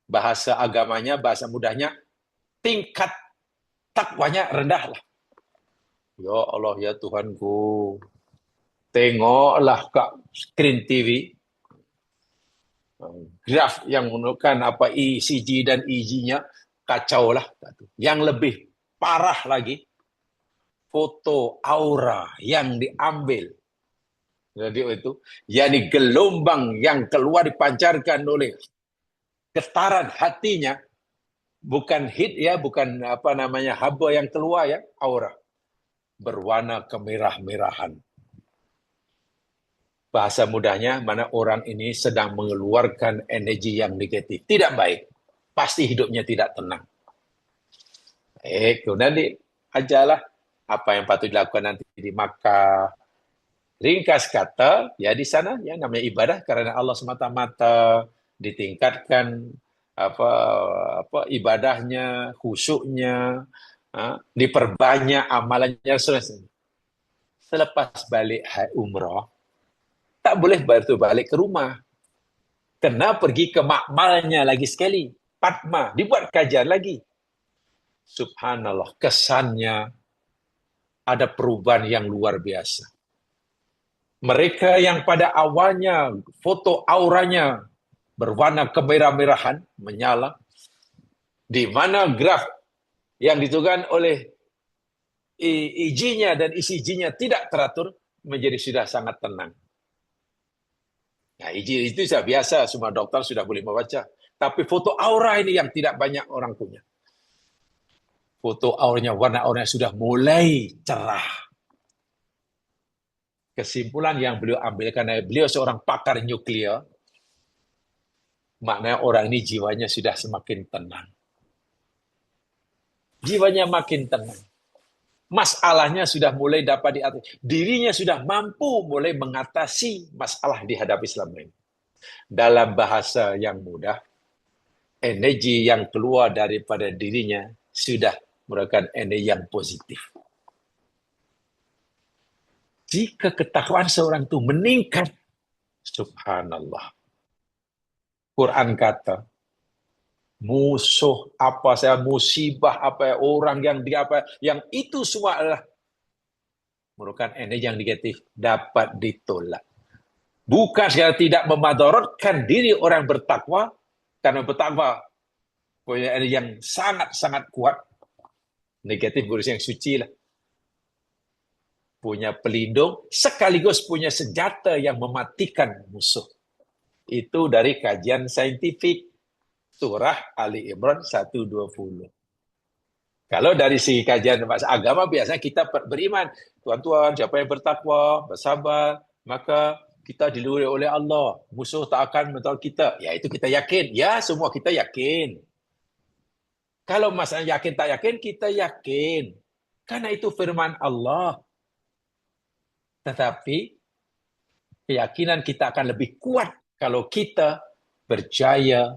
Bahasa agamanya, bahasa mudahnya, tingkat takwanya rendah lah. Ya Allah, ya Tuhanku. Tengoklah kat screen TV. Graf yang menunjukkan apa ECG dan EG-nya, kacau lah. Yang lebih parah lagi, foto aura yang diambil. Jadi itu, yakni gelombang yang keluar dipancarkan oleh getaran hatinya, bukan hit ya, bukan apa namanya haba yang keluar ya, aura berwarna kemerah-merahan. Bahasa mudahnya, mana orang ini sedang mengeluarkan energi yang negatif, tidak baik, pasti hidupnya tidak tenang. Nanti ajalah apa yang patut dilakukan nanti di Makkah. Ringkas kata, ya di sana ya namanya ibadah karena Allah semata-mata, ditingkatkan apa ibadahnya, khusyuknya, diperbanyak amalannya. Selepas balik umrah, tak boleh balik ke rumah. Kena pergi ke makmalnya lagi sekali. Padma, dibuat kajian lagi. Subhanallah, kesannya ada perubahan yang luar biasa. Mereka yang pada awalnya foto auranya berwarna kemerah-merahan, menyala, di mana graf yang ditentukan oleh EEG-nya dan ECG-nya tidak teratur, menjadi sudah sangat tenang. Nah, EEG itu sudah biasa, semua dokter sudah boleh membaca. Tapi foto aura ini yang tidak banyak orang punya. Foto auranya, warna auranya sudah mulai cerah. Kesimpulan yang beliau ambil, karena beliau seorang pakar nuklir, maknanya orang ini jiwanya sudah semakin tenang. Jiwanya makin tenang. Masalahnya sudah mulai dapat diatasi. Dirinya sudah mampu mulai mengatasi masalah dihadapi selama ini. Dalam bahasa yang mudah, energi yang keluar daripada dirinya sudah merupakan energi yang positif. Jika ketakwaan seorang itu meningkat, subhanallah. Quran kata, musuh apa saya, musibah apa, orang yang dia apa, yang itu semua adalah merupakan energi yang negatif, dapat ditolak. Bukan sekadar tidak memadaratkan diri orang bertakwa, karena bertakwa punya energi yang sangat-sangat kuat, negatif gurus yang suci lah. Punya pelindung, sekaligus punya senjata yang mematikan musuh. Itu dari kajian saintifik. Surah Ali Imran 120. Kalau dari segi kajian agama, biasanya kita beriman. Tuan-tuan, siapa yang bertakwa, bersabar, maka kita dilindungi oleh Allah. Musuh tak akan mentolak kita. Ya, itu kita yakin. Ya, semua kita yakin. Kalau masalah yakin tak yakin, kita yakin. Karena itu firman Allah. Tetapi keyakinan kita akan lebih kuat kalau kita berjaya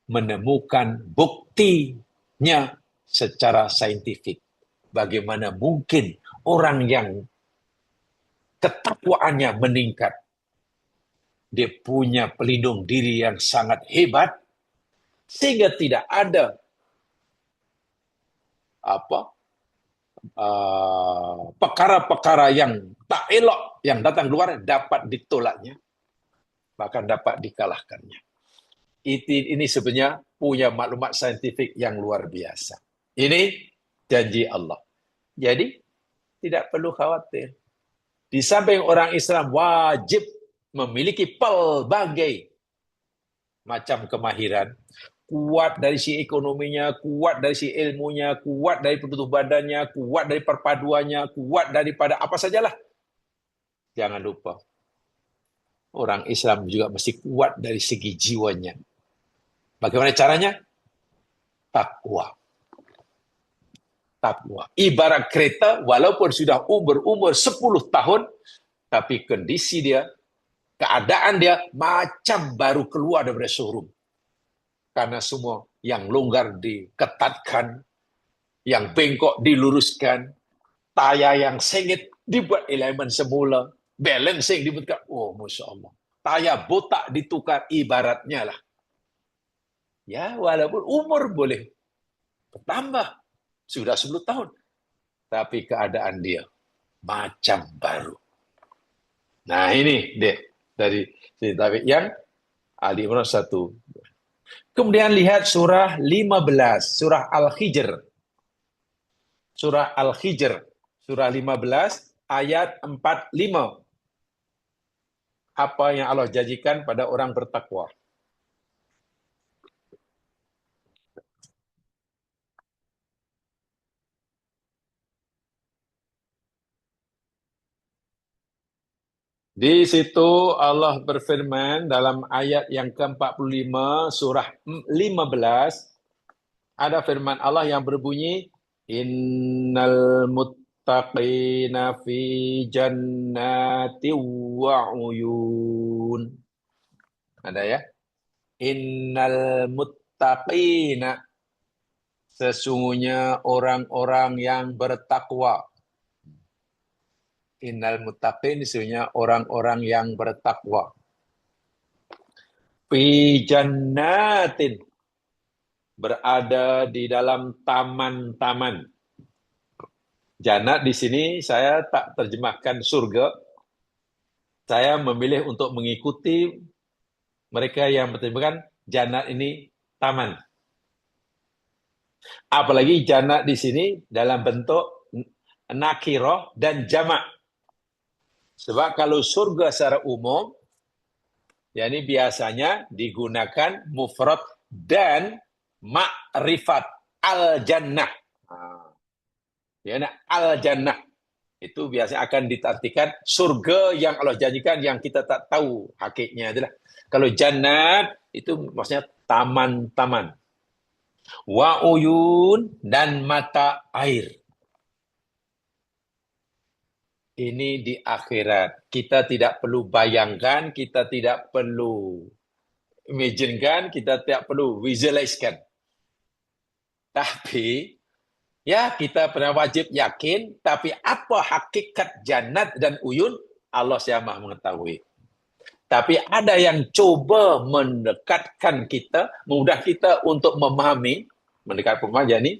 menemukan buktinya secara saintifik. Bagaimana mungkin orang yang ketakwaannya meningkat, dia punya pelindung diri yang sangat hebat, sehingga tidak ada perkara-perkara yang tak elok yang datang luar dapat ditolaknya, bahkan dapat dikalahkannya. Ini sebenarnya punya maklumat saintifik yang luar biasa. Ini janji Allah. Jadi tidak perlu khawatir. Di samping orang Islam wajib memiliki pelbagai macam kemahiran, kuat dari si ekonominya, kuat dari si ilmunya, kuat dari bentuk badannya, kuat dari perpaduannya, kuat daripada apa sajalah. Jangan lupa, orang Islam juga mesti kuat dari segi jiwanya. Bagaimana caranya? Takwa. Takwa. Ibarat kereta, walaupun sudah berumur 10 tahun, tapi kondisi dia, keadaan dia macam baru keluar dari showroom. Karena semua yang longgar diketatkan, yang bengkok diluruskan, tayar yang sengit dibuat elemen semula, balancing dibuatkan. Oh, Masya Allah. Tayar botak ditukar ibaratnya lah. Ya, walaupun umur boleh bertambah. Sudah 10 tahun. Tapi keadaan dia macam baru. Nah, ini deh dari cerita yang Ali Imran 1. Kemudian lihat surah 15, surah Al-Hijr. Surah Al-Hijr, surah 15, ayat 45. Apa yang Allah janjikan pada orang bertakwa? Di situ Allah berfirman dalam ayat yang ke-45 surah 15, ada firman Allah yang berbunyi, Innal muttaqina fi jannati wa uyun. Ada ya? Innal muttaqina, sesungguhnya orang-orang yang bertakwa. Innal muttaqin, sesungguhnya orang-orang yang bertakwa. Fi jannatin, berada di dalam taman-taman. Jannat di sini saya tak terjemahkan surga. Saya memilih untuk mengikuti mereka yang menerjemahkan jannat ini taman. Apalagi jannat di sini dalam bentuk nakiroh dan jamak. Sebab kalau surga secara umum, yakni biasanya digunakan mufrad dan ma'rifat al-jannah. Ya, al-jannah itu biasanya akan diartikan surga yang Allah janjikan yang kita tak tahu hakikatnya adalah. Kalau jannat itu maksudnya taman-taman. Wa uyun, dan mata air. Ini di akhirat. Kita tidak perlu bayangkan, kita tidak perlu imaginekan, kita tidak perlu visualizekan. Tapi ya, kita pernah wajib yakin, tapi apa hakikat jannat dan uyun, Allah yang Maha mengetahui. Tapi ada yang coba mendekatkan kita, mudah kita untuk memahami, mendekat pemahaman ini,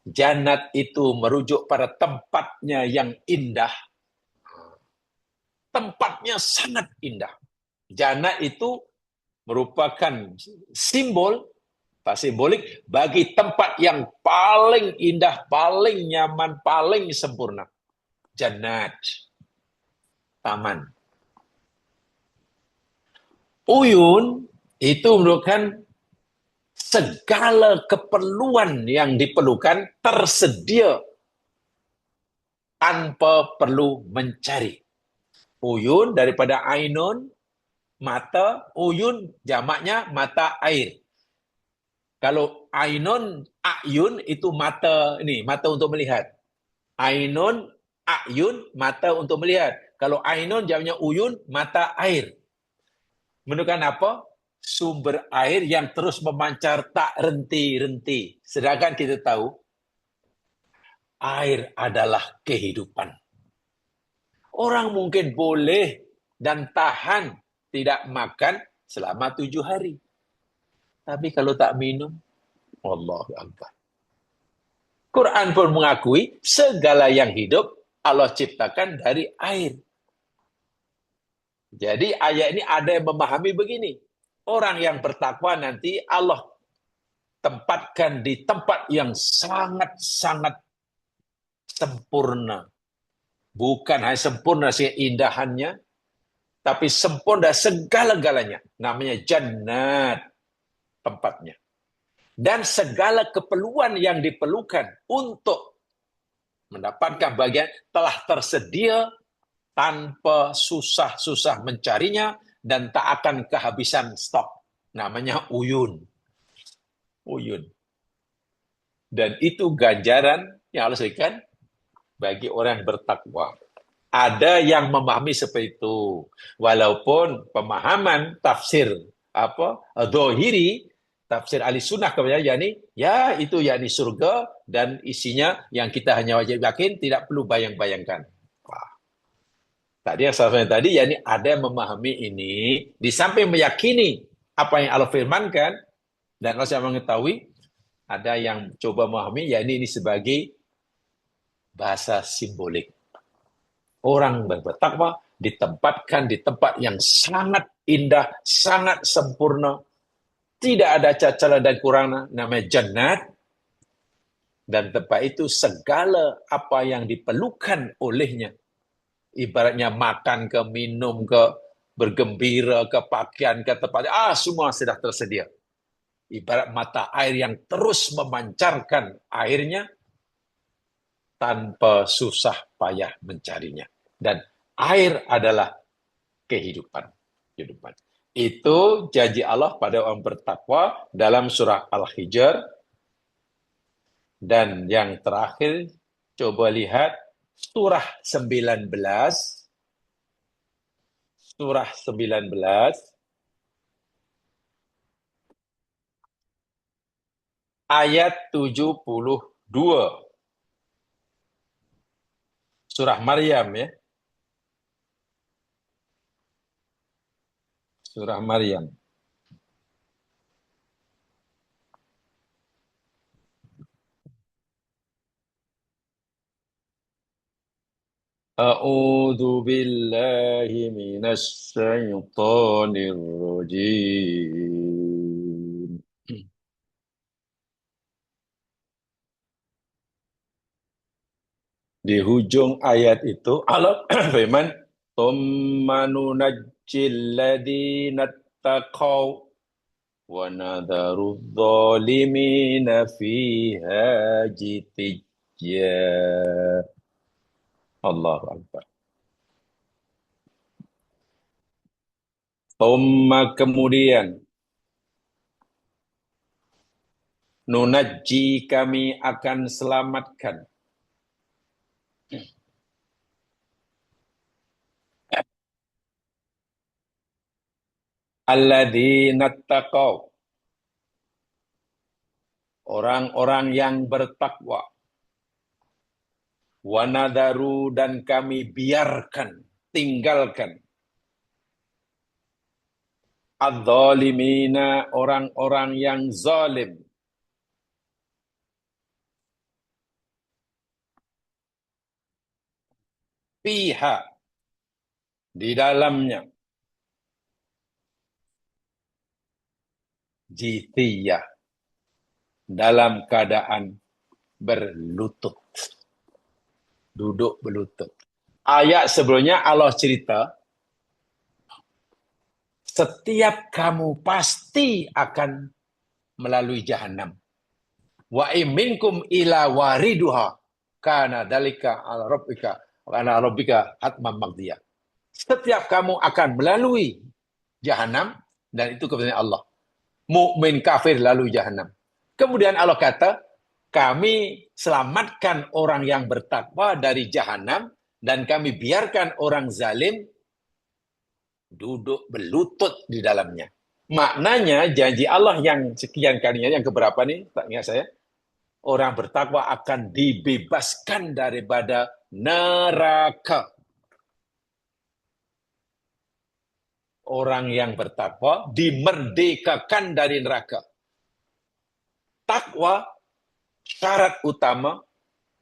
jannat itu merujuk pada tempatnya yang indah. Tempatnya sangat indah. Jannat itu merupakan simbol, simbolik bagi tempat yang paling indah, paling nyaman, paling sempurna. Jannat, taman. Uyun itu merupakan segala keperluan yang diperlukan tersedia tanpa perlu mencari. Uyun daripada ainun, mata, uyun jamaknya mata air. Kalau ainun, ayun itu mata ini, mata untuk melihat. Ainun, ayun, mata untuk melihat. Kalau ainun jamaknya uyun, mata air. Menunjukkan apa? Sumber air yang terus memancar tak renti-renti. Sedangkan kita tahu, air adalah kehidupan. Orang mungkin boleh dan tahan tidak makan selama 7 hari. Tapi kalau tak minum, Allahu Akbar. Quran pun mengakui segala yang hidup Allah ciptakan dari air. Jadi ayat ini ada yang memahami begini. Orang yang bertakwa nanti Allah tempatkan di tempat yang sangat-sangat sempurna. Bukan hanya sempurna keindahannya, tapi sempurna segala-galanya. Namanya jannat tempatnya. Dan segala keperluan yang diperlukan untuk mendapatkan bagian telah tersedia tanpa susah-susah mencarinya dan tak akan kehabisan stok. Namanya uyun. Uyun. Dan itu ganjaran yang Allah berikan bagi orang yang bertakwa. Ada yang memahami seperti itu. Walaupun pemahaman tafsir dohiri, tafsir ahli sunnah kepada yakni, ya itu yakni surga dan isinya yang kita hanya wajib yakin, tidak perlu bayang-bayangkan. Tadi yang saya tadi, yakni ada yang memahami ini, di samping meyakini apa yang Allah firmankan, dan Allah mengetahui, ada yang coba memahami, yakni ini sebagai bahasa simbolik. Orang bertakwa ditempatkan di tempat yang sangat indah, sangat sempurna, tidak ada cacat dan kurangnya, namanya jannat. Dan tempat itu segala apa yang diperlukan olehnya, ibaratnya makan ke, minum ke, bergembira ke, pakaian ke, tempat, semua sudah tersedia. Ibarat mata air yang terus memancarkan airnya tanpa susah payah mencarinya. Dan air adalah kehidupan. Itu janji Allah pada orang bertakwa dalam surah Al-Hijr. Dan yang terakhir, coba lihat surah 19. Surah 19. Ayat 72. Surah Maryam ya. Surah Maryam. A'udzu billahi minasy syaithanir rajim. Di hujung ayat itu Allah firman, "Tsumma nunajjil ladzina taqaw wa nadharu dzalimina fiha jithiyya." Allahu Akbar. Tsumma kemudian nunajji kami akan selamatkan alladzina taqaw, orang-orang yang bertakwa, wa nadaru dan kami biarkan, tinggalkan adz-dzalimina, orang-orang yang zalim. Fiha, di dalamnya. Jithiyah, dalam keadaan berlutut. Duduk berlutut. Ayat sebelumnya Allah cerita, setiap kamu pasti akan melalui jahanam. Wa minkum ila wariduha kana dalika ala rabbika hatman maqdiyah. Setiap kamu akan melalui jahanam, dan itu keputusan Allah. Mukmin kafir lalu jahanam. Kemudian Allah kata, kami selamatkan orang yang bertakwa dari jahanam, dan kami biarkan orang zalim duduk berlutut di dalamnya. Maknanya janji Allah yang sekian kalinya, yang keberapa nih, tak ingat saya, orang bertakwa akan dibebaskan daripada neraka. Orang yang bertakwa dimerdekakan dari neraka. Takwa syarat utama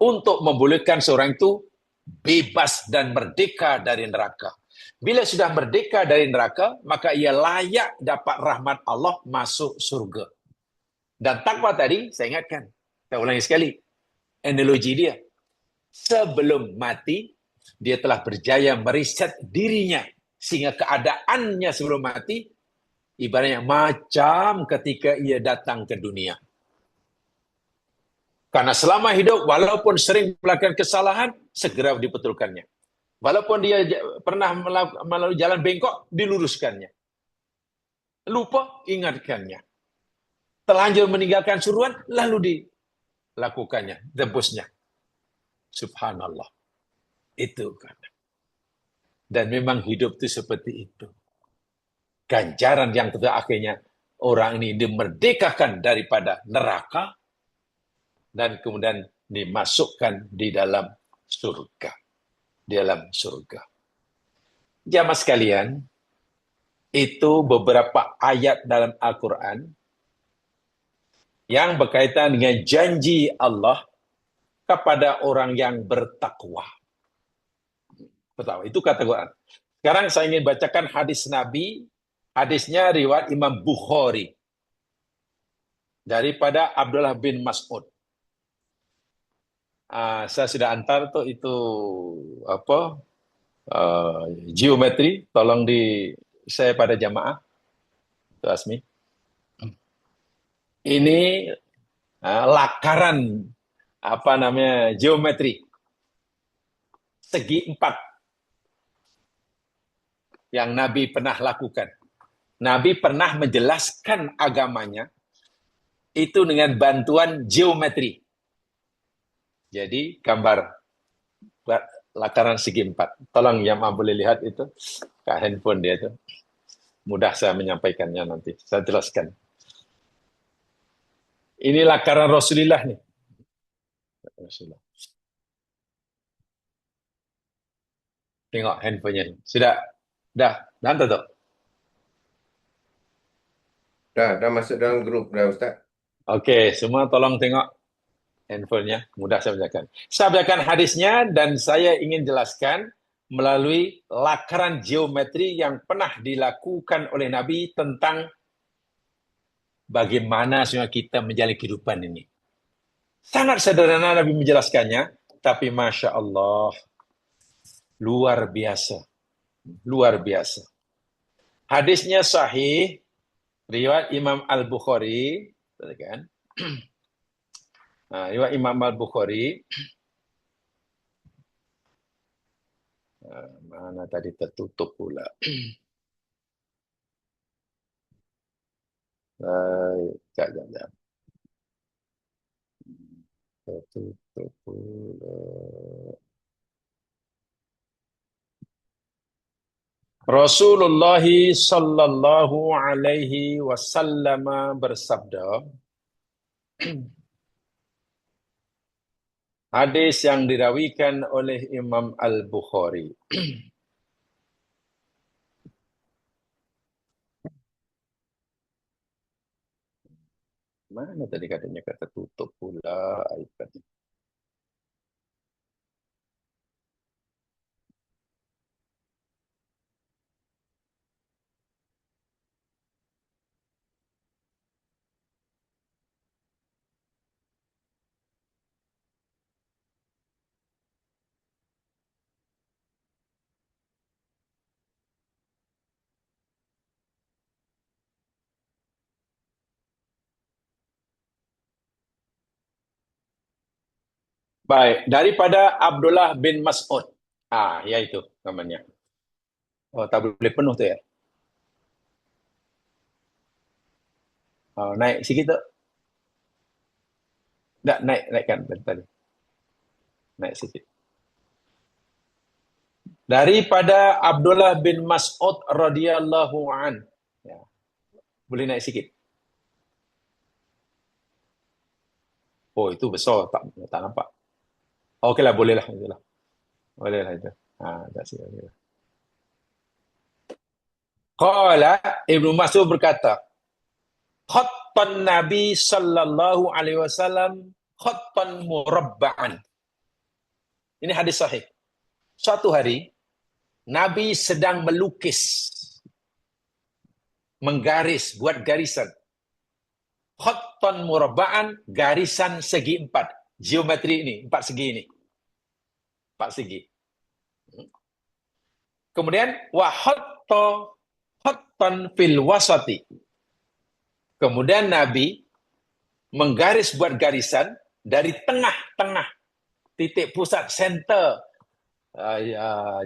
untuk membolehkan seorang itu bebas dan merdeka dari neraka. Bila sudah merdeka dari neraka, maka ia layak dapat rahmat Allah, masuk surga. Dan takwa tadi, saya ingatkan, saya ulangi sekali, analogi dia. Sebelum mati, dia telah berjaya meriset dirinya, sehingga keadaannya sebelum mati, ibaratnya macam ketika ia datang ke dunia. Karena selama hidup, walaupun sering melakukan kesalahan, segera dibetulkannya. Walaupun dia pernah melalui jalan bengkok, diluruskannya. Lupa, ingatkannya. Telanjur meninggalkan suruhan, lalu dilakukannya, tebusnya. Subhanallah. Itu kan. Dan memang hidup itu seperti itu. Ganjaran yang akhirnya orang ini dimerdekakan daripada neraka, dan kemudian dimasukkan di dalam surga. Di dalam surga. Jamaah sekalian, itu beberapa ayat dalam Al-Quran yang berkaitan dengan janji Allah kepada orang yang bertakwa. Itu kata Quran. Sekarang saya ingin bacakan hadis Nabi. Hadisnya riwayat Imam Bukhari daripada Abdullah bin Mas'ud. Saya sudah antar tuh itu apa geometri, tolong di share pada jamaah, tuh Asmi. Ini lakaran apa namanya geometri segi 4 yang Nabi pernah lakukan. Nabi pernah menjelaskan agamanya itu dengan bantuan geometri. Jadi gambar lakaran segi 4. Tolong yang boleh lihat itu ke handphone dia itu. Mudah saya menyampaikannya nanti. Saya jelaskan. Ini lakaran Rasulullah nih. Rasulullah. Tengok handphonenya. Sudah? Dah hantar tuh. Dah masuk dalam grup dah Ustaz. Okey, semua tolong tengok handphonenya. Mudah saya bacakan. Saya bacakan hadisnya dan saya ingin jelaskan melalui lakaran geometri yang pernah dilakukan oleh Nabi tentang bagaimana sebenarnya kita menjalani kehidupan ini. Sangat sederhana Nabi menjelaskannya, tapi Masya Allah, luar biasa. Luar biasa. Hadisnya sahih, riwayat Imam Al-Bukhari, kan? Riwayat Imam Al-Bukhari. Mana tadi tertutup pula. Sekejap. Tertutup pula. Rasulullah sallallahu alaihi wasallam bersabda, hadis yang dirawikan oleh Imam Al-Bukhari. Mana tadi katanya kata tutup pula iPad. Baik, daripada Abdullah bin Mas'ud. Ya itu namanya. Oh, tak boleh penuh tu ya. Oh, naik sikit tu. Tak, naikkan tadi. Naik sikit. Daripada Abdullah bin Mas'ud radhiyallahu an. Ya. Boleh naik sikit. Oh, itu besar, tak nampak. Okeylah, bolehlah itulah. Bolehlah itu. Tak silap. Qala Ibnu Mas'ud berkata, khattan Nabi sallallahu alaihi wasallam khattan murabba'an. Ini hadis sahih. Suatu hari Nabi sedang melukis, menggaris, buat garisan. Khattan murabba'an, garisan segi empat. Geometri ini, empat segi ini. Empat segi. Kemudian wa khattan fil wasati. Kemudian Nabi menggaris buat garisan dari tengah-tengah titik pusat center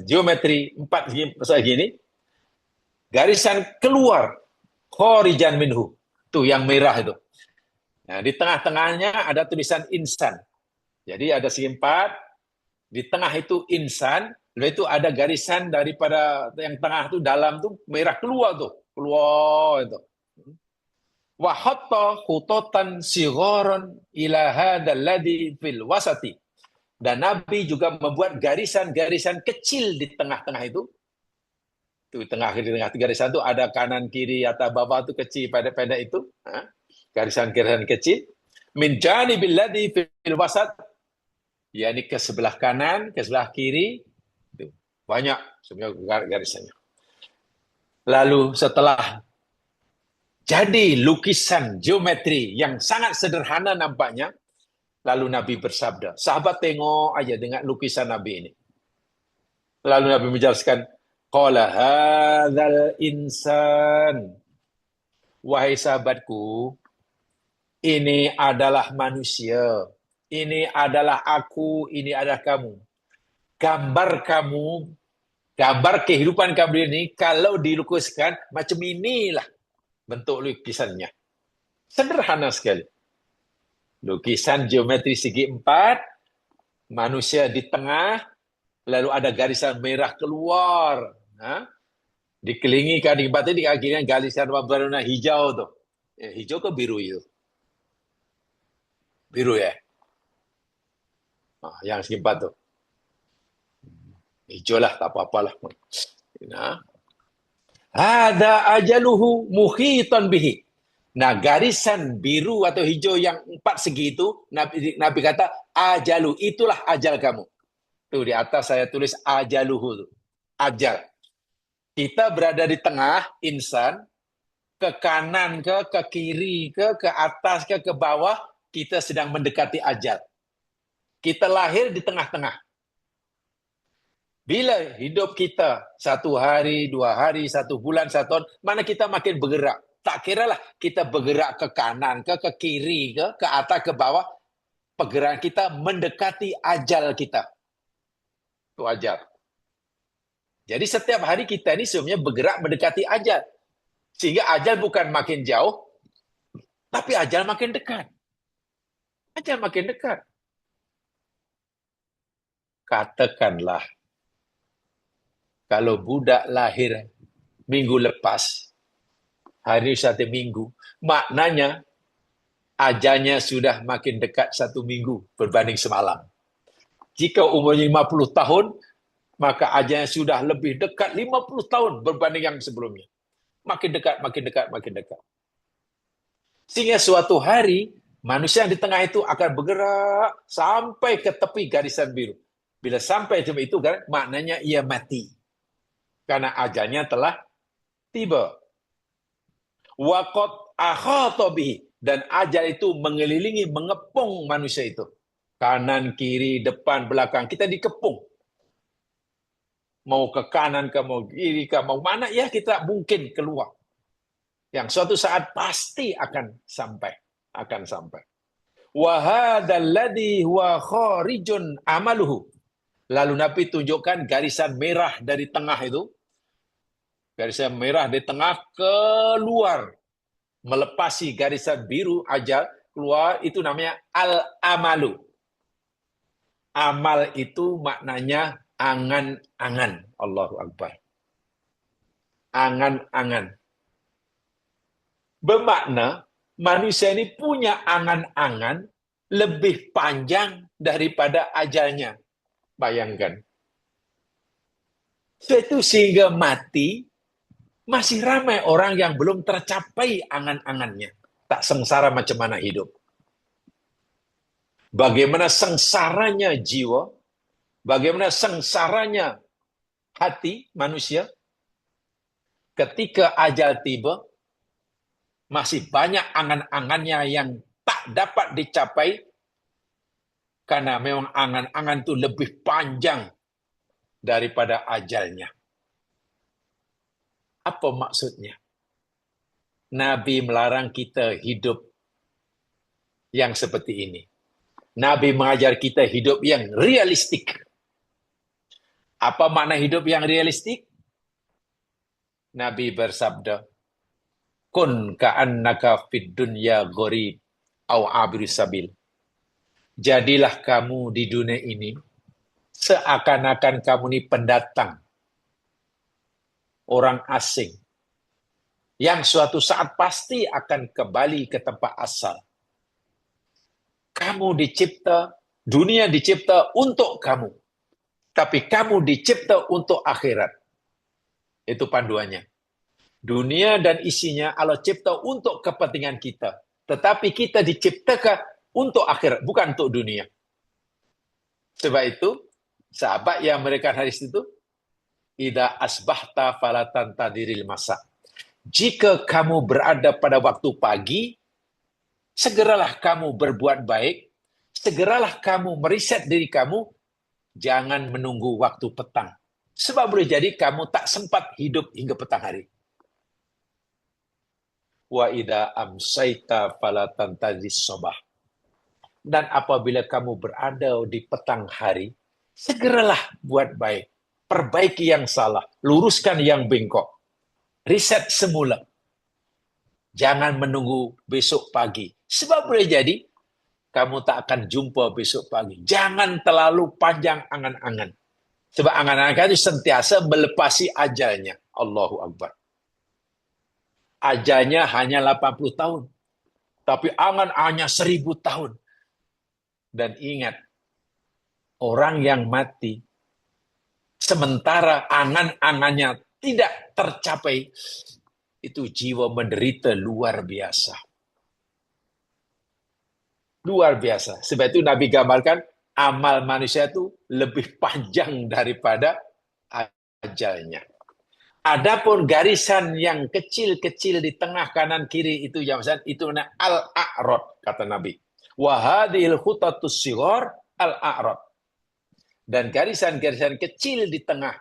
geometri empat segi ini, garisan keluar kharijan minhu. Tuh yang merah itu. Nah, di tengah-tengahnya ada tulisan insan. Jadi ada segi empat, di tengah itu insan, lalu itu ada garisan daripada yang tengah itu dalam tuh merah keluar itu. Wa hatta khutatan sigharan ila hadzal ladzi fil wasati. Dan Nabi juga membuat garisan-garisan kecil di tengah-tengah itu. Di tengah garisan itu ada kanan kiri atas bawah itu kecil pendek-pendek itu. Garisan-garisan kecil. Min janibil ladzi fil wasat, yakni ke sebelah kanan, ke sebelah kiri. Itu banyak sebenarnya garisannya. Lalu setelah jadi lukisan geometri yang sangat sederhana nampaknya, lalu Nabi bersabda, sahabat tengok aja dengan lukisan Nabi ini. Lalu Nabi menjelaskan, qala hadzal insan, wahai sahabatku, ini adalah manusia, ini adalah aku, ini adalah kamu. Gambar kehidupan kamu ini, kalau dilukiskan, macam inilah bentuk lukisannya. Sederhana sekali. Lukisan geometri segi empat, manusia di tengah, lalu ada garisan merah keluar. Dikelilingi di batin, di akhirnya garisan berwarna hijau tu. Hijau ke biru itu? Biru ya? Yang segi empat tu. Hijau lah, tak apa-apalah. Hada ajaluhu muhitan bihi. Nah, garisan biru atau hijau yang empat segi itu, Nabi kata, ajalu, itulah ajal kamu. Tuh di atas saya tulis ajaluhu. Tuh. Ajal. Kita berada di tengah, insan, ke kanan ke kiri ke atas ke bawah, kita sedang mendekati ajal. Kita lahir di tengah-tengah. Bila hidup kita 1 hari, 2 hari, 1 bulan, 1 tahun, mana kita makin bergerak. Tak kiralah kita bergerak ke kanan, ke kiri, ke atas, ke bawah. Pergerakan kita mendekati ajal kita. Itu ajal. Jadi setiap hari kita ini sebenarnya bergerak mendekati ajal. Sehingga ajal bukan makin jauh, tapi ajal makin dekat. Ajal makin dekat. Katakanlah, kalau budak lahir minggu lepas, hari 1 minggu, maknanya ajalnya sudah makin dekat 1 minggu berbanding semalam. Jika umurnya 50 tahun, maka ajalnya sudah lebih dekat 50 tahun berbanding yang sebelumnya. Makin dekat, makin dekat, makin dekat. Sehingga suatu hari, manusia yang di tengah itu akan bergerak sampai ke tepi garisan biru. Bila sampai ke itu, maknanya ia mati. Karena ajalnya telah tiba. Waqad ahata bihi, dan ajal itu mengelilingi, mengepung manusia itu. Kanan, kiri, depan, belakang, kita dikepung. Mau ke kanan, ke mau kiri, ke mau mana, ya kita mungkin keluar. Yang suatu saat pasti akan sampai. Akan sampai. Wa hadzal ladzi huwa kharijun amaluhu. Lalu Nabi tunjukkan garisan merah dari tengah itu. Garisan merah di tengah keluar. Melepasi garisan biru ajal keluar, itu namanya al-amalu. Amal itu maknanya angan-angan. Allahu Akbar. Angan-angan. Bermakna manusia ini punya angan-angan lebih panjang daripada ajalnya. Bayangkan. Itu sehingga mati, masih ramai orang yang belum tercapai angan-angannya. Tak sengsara macam mana hidup. Bagaimana sengsaranya jiwa, bagaimana sengsaranya hati manusia, ketika ajal tiba, masih banyak angan-angannya yang tak dapat dicapai, karena memang angan-angan itu lebih panjang daripada ajalnya. Apa maksudnya? Nabi melarang kita hidup yang seperti ini. Nabi mengajar kita hidup yang realistik. Apa makna hidup yang realistik? Nabi bersabda, kun ka'annaka fid dunya gharib au abir sabil. Jadilah kamu di dunia ini seakan-akan kamu ini pendatang, orang asing, yang suatu saat pasti akan kembali ke tempat asal. Kamu dicipta, dunia dicipta untuk kamu, tapi kamu dicipta untuk akhirat. Itu panduannya. Dunia dan isinya Allah cipta untuk kepentingan kita. Tetapi kita diciptakan untuk akhirat, bukan untuk dunia. Sebab itu, sahabat yang mereka hadis itu, idza asbahta fala tantadiril masa. Jika kamu berada pada waktu pagi, segeralah kamu berbuat baik, segeralah kamu meriset diri kamu, jangan menunggu waktu petang. Sebab boleh jadi kamu tak sempat hidup hingga petang hari. Wa idza amsayta fala tantazis sabah. Dan apabila kamu berada di petang hari, segeralah buat baik, perbaiki yang salah, luruskan yang bengkok, riset semula. Jangan menunggu besok pagi. Sebab boleh jadi kamu tak akan jumpa besok pagi. Jangan terlalu panjang angan-angan. Sebab angan-angan itu sentiasa melepasi ajalnya. Allahu Akbar. Ajalnya hanya 80 tahun. Tapi angan hanya 1000 tahun. Dan ingat, orang yang mati, sementara angan-angannya tidak tercapai, itu jiwa menderita luar biasa. Luar biasa. Sebab itu Nabi gambarkan, amal manusia itu lebih panjang daripada ajalnya. Adapun garisan yang kecil-kecil di tengah kanan kiri itu yang itu namanya al-a'rad, kata Nabi. Wa hadhil khutatus shighar al-a'rad. Dan garisan-garisan kecil di tengah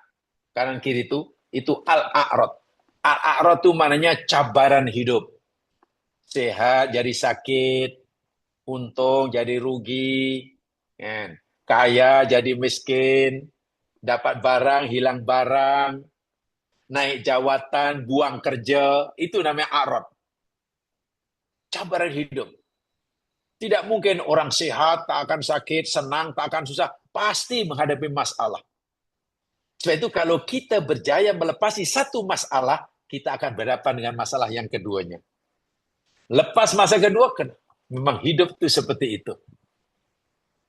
kanan kiri itu al-a'rad. Al-a'rad itu maknanya cabaran hidup. Sehat jadi sakit, untung jadi rugi, kaya jadi miskin, dapat barang hilang barang, naik jawatan, buang kerja, itu namanya a'rad. Cabaran hidup. Tidak mungkin orang sehat, tak akan sakit, senang, tak akan susah. Pasti menghadapi masalah. Sebab itu kalau kita berjaya melepasi satu masalah, kita akan berhadapan dengan masalah yang keduanya. Lepas masa kedua, memang hidup itu seperti itu.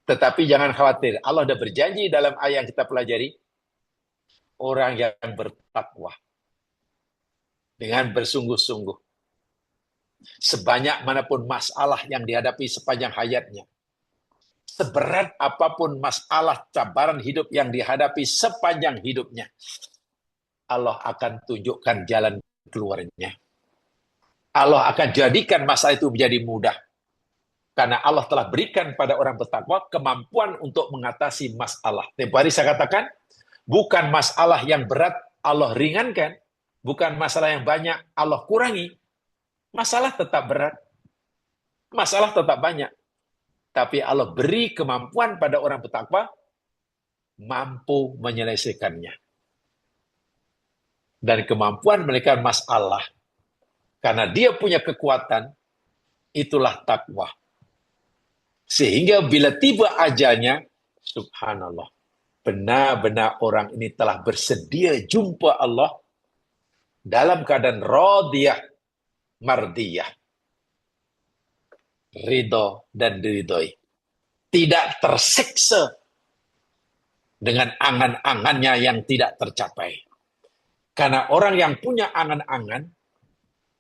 Tetapi jangan khawatir. Allah sudah berjanji dalam ayat yang kita pelajari, orang yang bertakwa dengan bersungguh-sungguh Sebanyak manapun masalah yang dihadapi sepanjang hayatnya, seberat apapun masalah cabaran hidup yang dihadapi sepanjang hidupnya, Allah akan tunjukkan jalan keluarnya. Allah akan jadikan masalah itu menjadi mudah. Karena Allah telah berikan pada orang bertakwa kemampuan untuk mengatasi masalah. Tempoh hari saya katakan, bukan masalah yang berat Allah ringankan, bukan masalah yang banyak Allah kurangi. Masalah tetap berat, masalah tetap banyak. Tapi Allah beri kemampuan pada orang bertakwa mampu menyelesaikannya. Dan kemampuan menyelesaikan masalah, karena dia punya kekuatan, itulah takwa. Sehingga bila tiba ajalnya, subhanallah, benar-benar orang ini telah bersedia jumpa Allah dalam keadaan radiyah, mardiyah, ridho dan diridhoi. Tidak tersiksa dengan angan-angannya yang tidak tercapai. Karena orang yang punya angan-angan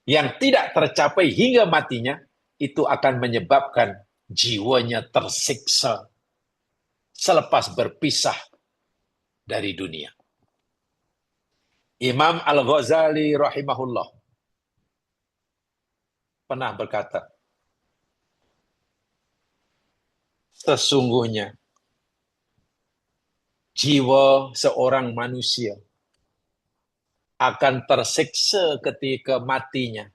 yang tidak tercapai hingga matinya, itu akan menyebabkan jiwanya tersiksa selepas berpisah dari dunia. Imam Al-Ghazali rahimahullah pernah berkata, sesungguhnya jiwa seorang manusia akan tersiksa ketika matinya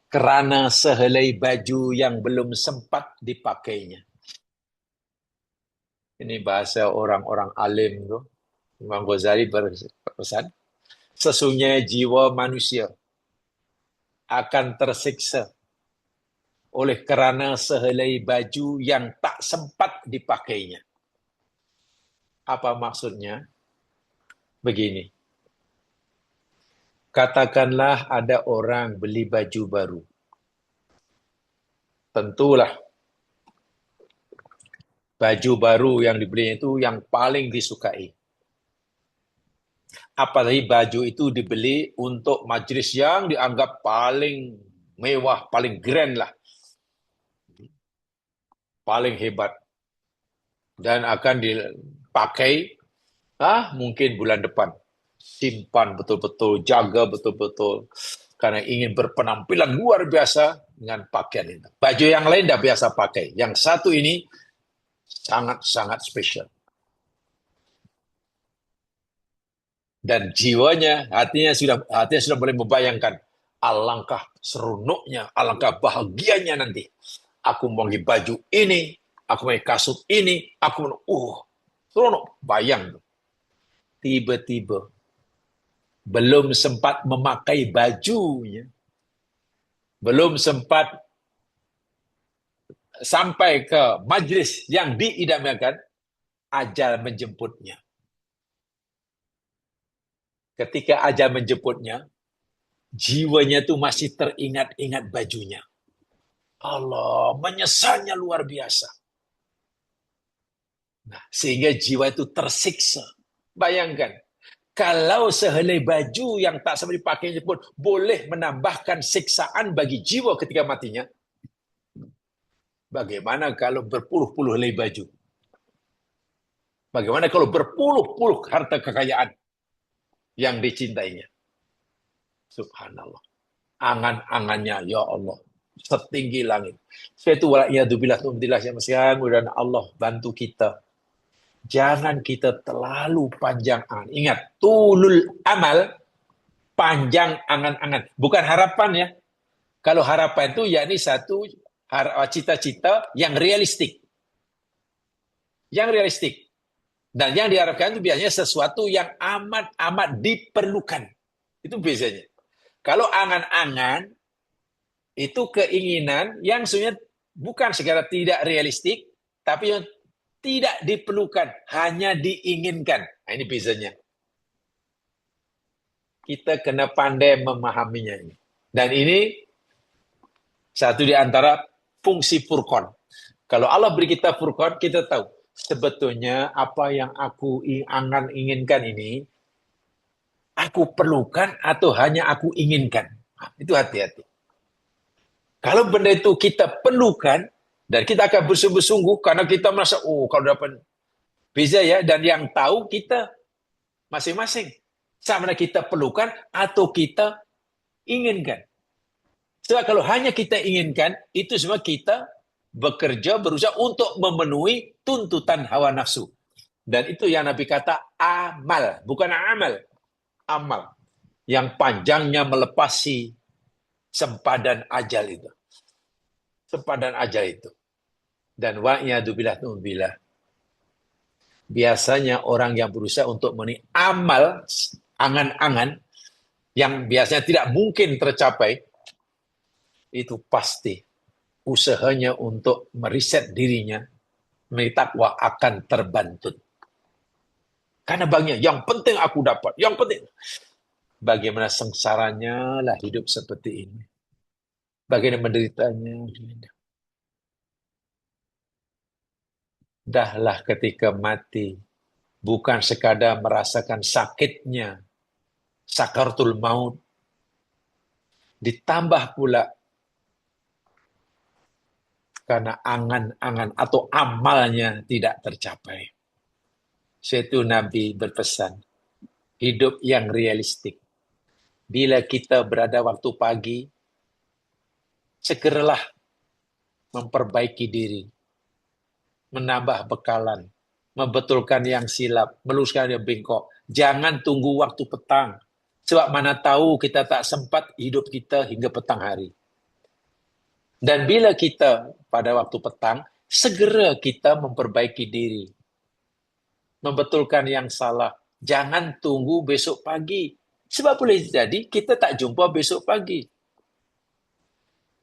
karena sehelai baju yang belum sempat dipakainya. Ini bahasa orang-orang alim tuh. Imam Ghazali berpesan, sesungguhnya jiwa manusia akan tersiksa oleh karena sehelai baju yang tak sempat dipakainya. Apa maksudnya? Begini. Katakanlah ada orang beli baju baru. Tentulah baju baru yang dibeli itu yang paling disukai. Apalagi baju itu dibeli untuk majelis yang dianggap paling mewah, paling grand lah. Paling hebat. Dan akan dipakai mungkin bulan depan. Simpan betul-betul, jaga betul-betul. Karena ingin berpenampilan luar biasa dengan pakaian itu. Baju yang lain tidak biasa pakai. Yang satu ini sangat-sangat spesial. Dan jiwanya, hatinya sudah mulai membayangkan alangkah seronoknya, alangkah bahagianya nanti. Aku mau baju ini, aku mau kasut ini, aku mau seronok, bayang. Tiba-tiba belum sempat memakai bajunya, belum sempat sampai ke majlis yang diidamkan, ajal menjemputnya. Ketika ajal menjemputnya, jiwanya tuh masih teringat-ingat bajunya. Allah, menyesalnya luar biasa. Nah, sehingga jiwa itu tersiksa. Bayangkan, kalau sehelai baju yang tak sempat dipakainya pun boleh menambahkan siksaan bagi jiwa ketika matinya, bagaimana kalau berpuluh-puluh helai baju? Bagaimana kalau berpuluh-puluh harta kekayaan yang dicintainya? Subhanallah. Angan-angannya, ya Allah, setinggi langit. Saya itu wala'iyadzubillah, mudah-mudahan Allah bantu kita. Jangan kita terlalu panjang angan. Ingat, tulul amal, panjang angan-angan. Bukan harapan ya. Kalau harapan itu yakni satu cita-cita yang realistik. Yang realistik. Dan yang diharapkan itu biasanya sesuatu yang amat-amat diperlukan. Itu biasanya. Kalau angan-angan, itu keinginan yang sebenarnya bukan segala tidak realistik, tapi yang tidak diperlukan, hanya diinginkan. Nah, ini bezanya. Kita kena pandai memahaminya ini. Dan ini satu di antara fungsi furqan. Kalau Allah beri kita furqan, kita tahu sebetulnya apa yang aku inginkan ini, aku perlukan atau hanya aku inginkan. Itu hati-hati. Kalau benda itu kita perlukan, dan kita akan bersungguh-sungguh, karena kita merasa, kalau dapat beza ya, dan yang tahu kita masing-masing. Sama ada kita perlukan atau kita inginkan. Sebab kalau hanya kita inginkan, itu semua kita bekerja, berusaha untuk memenuhi tuntutan hawa nafsu. Dan itu yang Nabi kata amal, bukan amal. Amal. Yang panjangnya melepasi sempadan ajal itu. Sempadan ajal itu. Dan wa'iyadzubillah, biasanya orang yang berusaha untuk memenuhi amal, angan-angan, yang biasanya tidak mungkin tercapai, itu pasti usahanya untuk meriset dirinya, takwa akan terbantut. Karena baginya, yang penting aku dapat, yang penting. Bagaimana sengsaranya lah hidup seperti ini. Bagaimana menderitanya. Dahlah ketika mati, bukan sekadar merasakan sakitnya, sakaratul maut, ditambah pula karena angan-angan atau amalnya tidak tercapai. Suatu Nabi berpesan, hidup yang realistik. Bila kita berada waktu pagi, segeralah memperbaiki diri, menambah bekalan, membetulkan yang silap, meluruskan yang bengkok. Jangan tunggu waktu petang, sebab mana tahu kita tak sempat hidup kita hingga petang hari. Dan bila kita pada waktu petang, segera kita memperbaiki diri, membetulkan yang salah. Jangan tunggu besok pagi. Sebab boleh jadi kita tak jumpa besok pagi.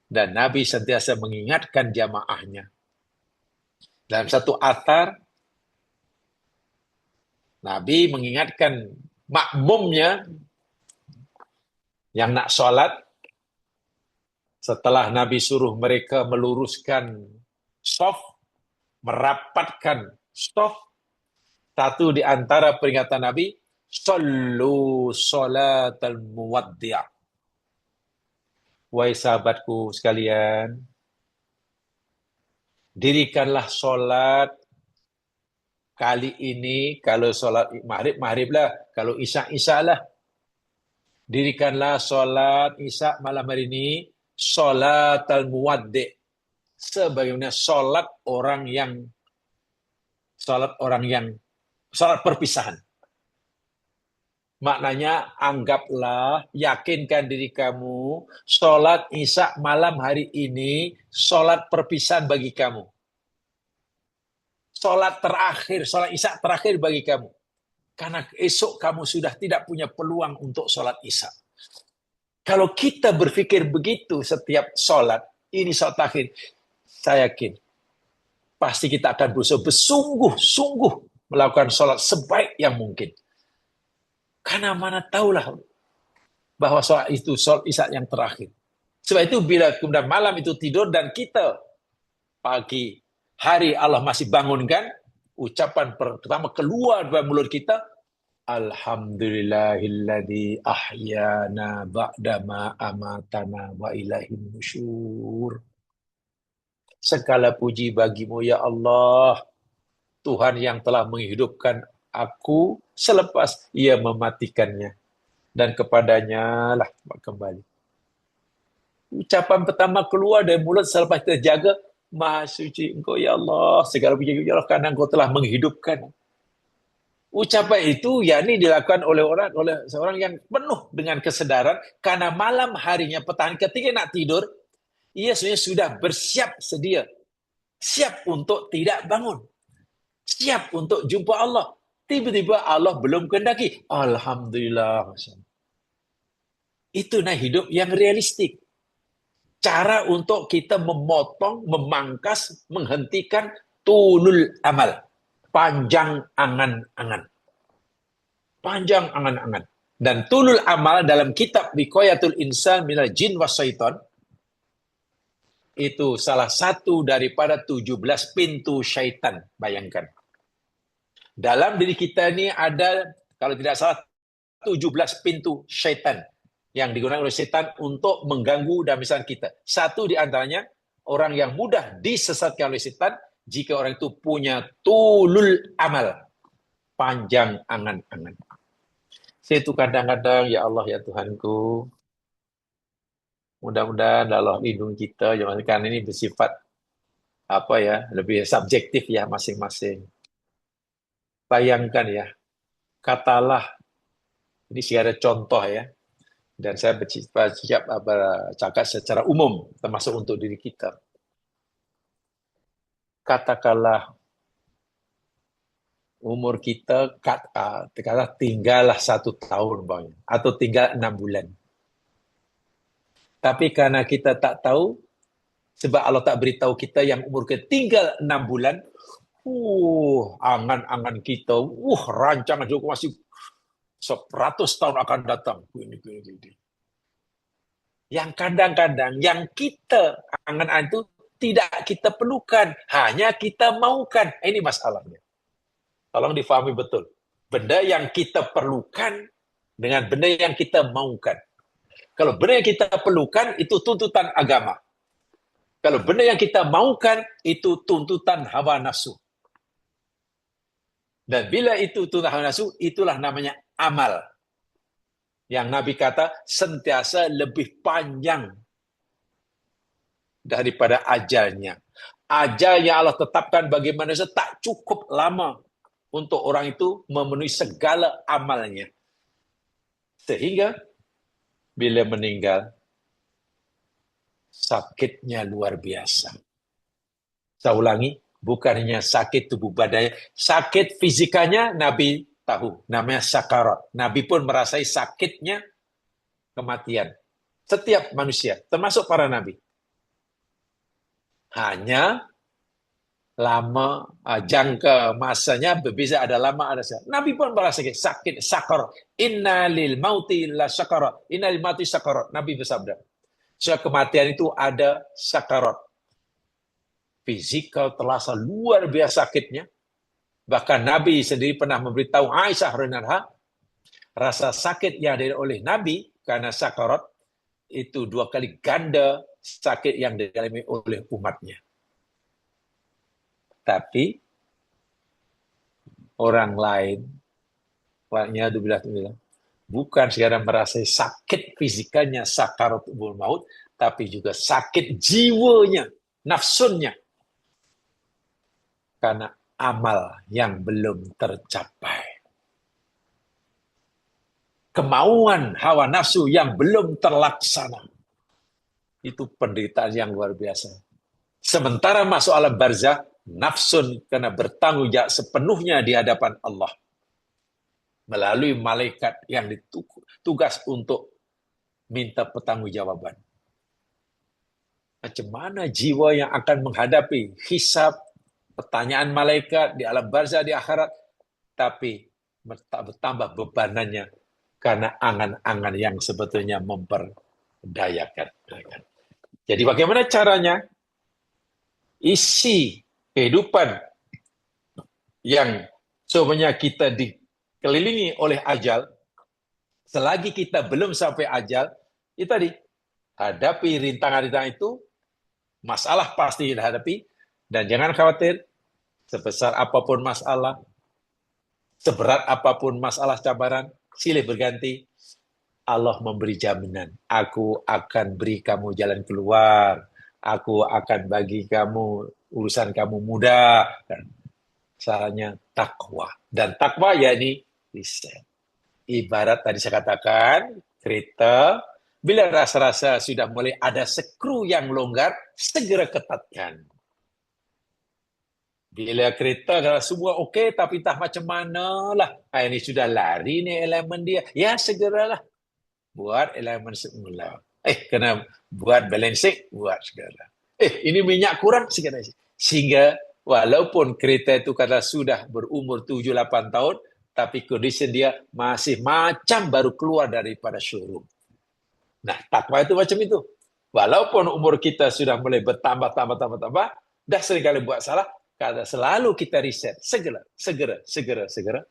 Dan Nabi sentiasa mengingatkan jamaahnya. Dalam satu athar, Nabi mengingatkan makmumnya yang nak sholat, setelah Nabi suruh mereka meluruskan shaf, merapatkan shaf, satu di antara peringatan Nabi, sallu salatal muwaddi'. Wahai sahabatku sekalian, dirikanlah solat kali ini. Kalau solat maghrib, maghrib lah. Kalau isya, isya lah. Dirikanlah solat isya malam hari ini, solat al-muwaddi', sebagaimana solat perpisahan. Maknanya, anggaplah, yakinkan diri kamu, solat isya malam hari ini, solat perpisahan bagi kamu. Solat isya terakhir bagi kamu. Karena esok kamu sudah tidak punya peluang untuk sholat isya. Kalau kita berpikir begitu setiap sholat, ini sholat akhir, saya yakin, pasti kita akan berusaha bersungguh-sungguh melakukan sholat sebaik yang mungkin. Karena mana tahulah bahwa sholat itu sholat isya yang terakhir. Sebab itu bila kemudian malam itu tidur dan kita pagi hari Allah masih bangunkan, ucapan pertama keluar dari mulut kita, alhamdulillahilladzi ahyana ba'dama amatana wa ilaihin nusyur. Segala puji bagimu ya Allah, Tuhan yang telah menghidupkan aku selepas ia mematikannya, dan kepadanya lah kembali. Ucapan pertama keluar dari mulut selepas kita jaga, Maha suci Engkau ya Allah, segala puji ya Allah karena Engkau telah menghidupkan. Ucapan itu yakni dilakukan oleh seorang yang penuh dengan kesadaran karena malam harinya petang ketika nak tidur, ia sebenarnya sudah bersiap sedia, siap untuk tidak bangun, siap untuk jumpa Allah. Tiba-tiba Allah belum kehendaki. Alhamdulillah. Itu hidup yang realistik. Cara untuk kita memotong, memangkas, menghentikan tulul amal. Panjang angan-angan. Panjang angan-angan. Dan tulul amal dalam kitab Wiqayatul Insan minal Jin was Syaitan, itu salah satu daripada 17 pintu syaitan. Bayangkan. Dalam diri kita ini ada, kalau tidak salah, 17 pintu syaitan. yang digunakan oleh setan untuk mengganggu dan misalnya kita. Satu di antaranya, orang yang mudah disesatkan oleh setan jika orang itu punya tulul amal, panjang angan-angan. Saya itu kadang-kadang, ya Allah ya Tuhanku, mudah-mudahan Allah lindungi kita, jangan kan ini bersifat apa ya, lebih subjektif ya masing-masing. Bayangkan ya, katalah, ini sih ada contoh ya, dan saya bercakap secara umum, termasuk untuk diri kita. Katakanlah umur kita katakanlah tinggallah 1 tahun bang, atau tinggal 6 bulan. Tapi karena kita tak tahu, sebab Allah tak beritahu kita yang umur kita tinggal 6 bulan, angan-angan kita, rancangan juga masih 100 tahun akan datang. Ini. Yang kadang-kadang yang kita angan-angan itu tidak kita perlukan, hanya kita maukan. Ini masalahnya. Tolong difahami betul. Benda yang kita perlukan dengan benda yang kita maukan. Kalau benda yang kita perlukan, itu tuntutan agama. Kalau benda yang kita maukan, itu tuntutan hawa nafsu. Dan bila itu tuntutan hawa nafsu, itulah namanya amal. Yang Nabi kata, sentiasa lebih panjang daripada ajalnya. Ajal yang Allah tetapkan bagi manusia tak cukup lama untuk orang itu memenuhi segala amalnya. Sehingga bila meninggal, sakitnya luar biasa. Saya ulangi, bukan hanya sakit tubuh badannya, sakit fisikanya Nabi tahu, namanya sakarat. Nabi pun merasai sakitnya kematian. Setiap manusia, termasuk para nabi. Hanya lama, jangka masanya berbeza, ada lama, ada sakit. Nabi pun merasa sakit, sakar. Inna lil mauti la sakarat. Inna lil mauti sakarat. Nabi bersabda. So, kematian itu ada sakarat. Fisikal terasa luar biasa sakitnya. Bahkan Nabi sendiri pernah memberitahu Aisyah radhiyallahu, rasa sakit yang ada oleh Nabi karena sakarat itu 2 kali ganda sakit yang dialami oleh umatnya. Tapi orang lain, bukan sekarang merasa sakit fisikanya sakaratul maut, tapi juga sakit jiwanya, nafsunya. Karena amal yang belum tercapai. Kemauan hawa nafsu yang belum terlaksana. Itu penderitaan yang luar biasa. Sementara masuk alam barzah, nafsun karena bertanggung jawab sepenuhnya di hadapan Allah. Melalui malaikat yang ditugas untuk minta pertanggungjawaban. Macam mana jiwa yang akan menghadapi hisab, pertanyaan malaikat di alam barzah di akhirat, tapi bertambah bebanannya karena angan-angan yang sebetulnya memperdayakan. Jadi bagaimana caranya? Isi kehidupan yang sebenarnya kita dikelilingi oleh ajal, selagi kita belum sampai ajal, itu tadi, hadapi rintangan-rintangan itu, masalah pasti dihadapi, dan jangan khawatir, sebesar apapun masalah, seberat apapun masalah cabaran, silih berganti, Allah memberi jaminan. Aku akan beri kamu jalan keluar. Aku akan bagi kamu urusan kamu mudah. Dan salahnya takwa. Dan takwa yakni lisan. Ibarat tadi saya katakan, kereta, bila rasa-rasa sudah mulai ada skru yang longgar, segera ketatkan. Bila kereta kalau semua okey, tapi entah macam mana lah. Ini sudah lari ni elemen dia. Ya, segeralah. Buat elemen semula. Kena buat balancing, buat segala. Ini minyak kurang, segala. Sehingga walaupun kereta itu kata sudah berumur 7-8 tahun, tapi kondisi dia masih macam baru keluar daripada showroom. Nah, takwa itu macam itu. Walaupun umur kita sudah mulai bertambah, dah seringkali buat salah, kata selalu kita riset, segera.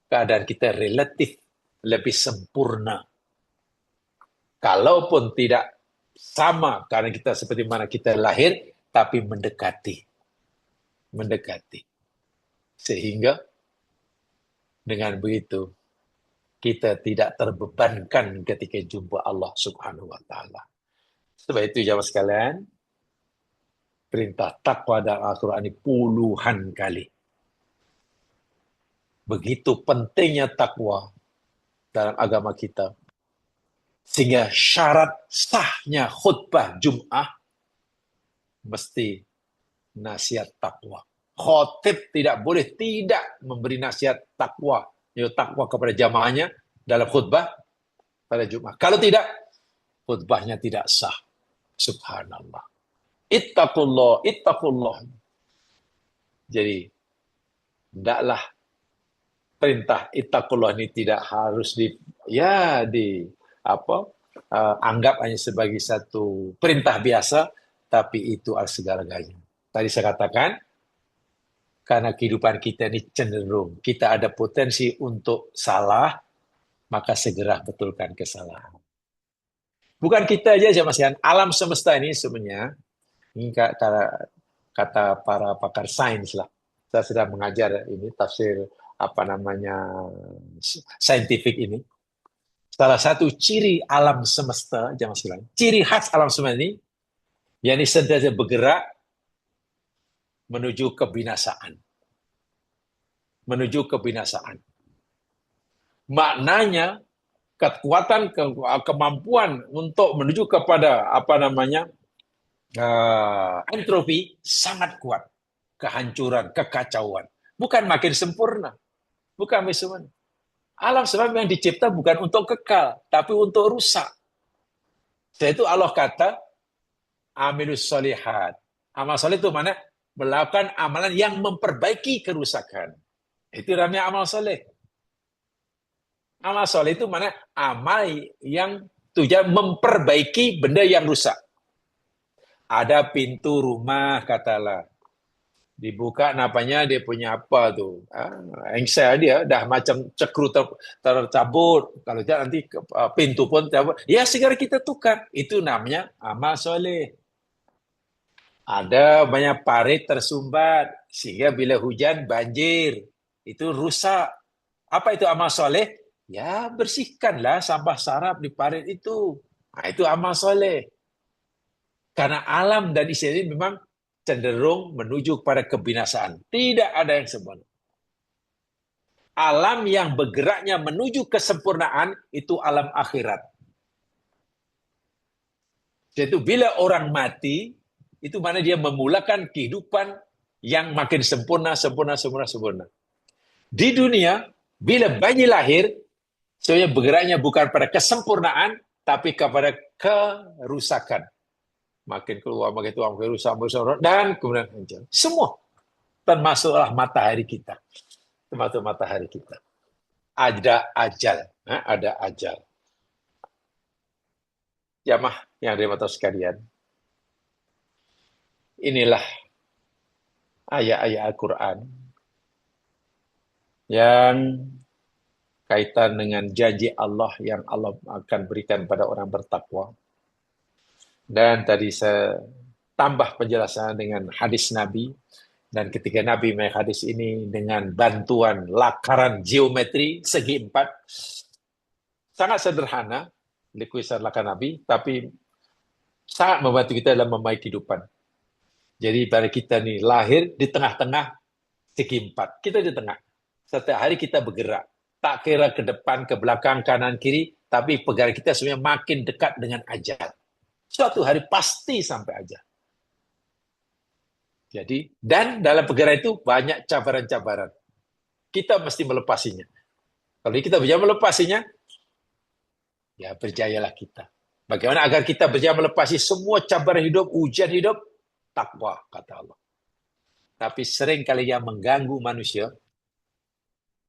Keadaan kita relatif lebih sempurna. Kalaupun tidak sama karena kita seperti mana kita lahir, tapi mendekati. Sehingga dengan begitu kita tidak terbebankan ketika jumpa Allah Subhanahu wa taala. Sebab itu jamaah sekalian, perintah takwa dalam Al-Qur'an ini puluhan kali. Begitu pentingnya takwa dalam agama kita. Sehingga syarat sahnya khutbah Jum'ah mesti nasihat takwa. Khotib tidak boleh tidak memberi nasihat takwa, yaitu takwa kepada jamaahnya dalam khutbah pada Jum'ah. Kalau tidak, khutbahnya tidak sah. Subhanallah. Ittaqullah. Jadi, hendaklah perintah ittaqullah ini tidak harus anggap hanya sebagai satu perintah biasa, tapi itu segala-galanya. Tadi saya katakan, karena kehidupan kita ini cenderung, kita ada potensi untuk salah, maka segera betulkan kesalahan. Bukan kita aja Mas Yan, alam semesta ini sebenarnya, ini kata para pakar sains lah. Saya sedang mengajar ini tafsir saintifik ini. Salah satu ciri alam semesta, jangan sekalian, ciri khas alam semesta ini, yakni sentiasa bergerak menuju kebinasaan. Maknanya kekuatan, kemampuan untuk menuju kepada entropi sangat kuat, kehancuran, kekacauan, bukan makin sempurna, bukan sempurna. Alam semesta yang dicipta bukan untuk kekal, tapi untuk rusak. Yaitu Allah kata, amilus solihat. Amal soleh itu mana? Melakukan amalan yang memperbaiki kerusakan. Itu namanya amal soleh. Amal soleh itu mana? Amal yang tujuan memperbaiki benda yang rusak. Ada pintu rumah, katalah. Dibuka napanya dia punya apa tuh? Engsel dia dah macam cekru tercabut. Kalau tidak nanti pintu pun tercabut. Ya segera kita tukar. Itu namanya amal soleh. Ada banyak parit tersumbat sehingga bila hujan banjir. Itu rusak. Apa itu amal soleh? Ya bersihkanlah sampah sarap di parit itu. Nah, itu amal soleh. Karena alam dan isi ini memang cenderung menuju kepada kebinasaan. Tidak ada yang sempurna. Alam yang bergeraknya menuju kesempurnaan itu alam akhirat. Jadi bila orang mati, itu mana dia memulakan kehidupan yang makin sempurna. Di dunia, bila bayi lahir, sebenarnya bergeraknya bukan pada kesempurnaan, tapi kepada kerusakan. Makin keluar, makin tua, makin rusak, dan kemudian hancur. Semua. Termasuklah matahari kita. Ada ajal. Jamaah yang dirahmati sekalian. Inilah ayat-ayat Al-Quran yang kaitan dengan janji Allah yang Allah akan berikan pada orang bertakwa. Dan tadi saya tambah penjelasan dengan hadis Nabi. Dan ketika Nabi mengenai hadis ini dengan bantuan lakaran geometri segi 4, sangat sederhana, likuisan lakaran Nabi, tapi sangat membantu kita dalam membaik kehidupan. Jadi pada kita nih lahir di tengah-tengah segi 4. Kita di tengah. Setiap hari kita bergerak. Tak kira ke depan, ke belakang, kanan, kiri, tapi pergerakan kita sebenarnya makin dekat dengan ajal. Suatu hari pasti sampai ajal. Jadi, dan dalam pergerakan itu banyak cabaran-cabaran. Kita mesti melepasinya. Kalau kita bisa melepasinya, ya berjayalah kita. Bagaimana agar kita berjaya melepasi semua cabaran hidup, ujian hidup? Takwa, kata Allah. Tapi sering kali yang mengganggu manusia,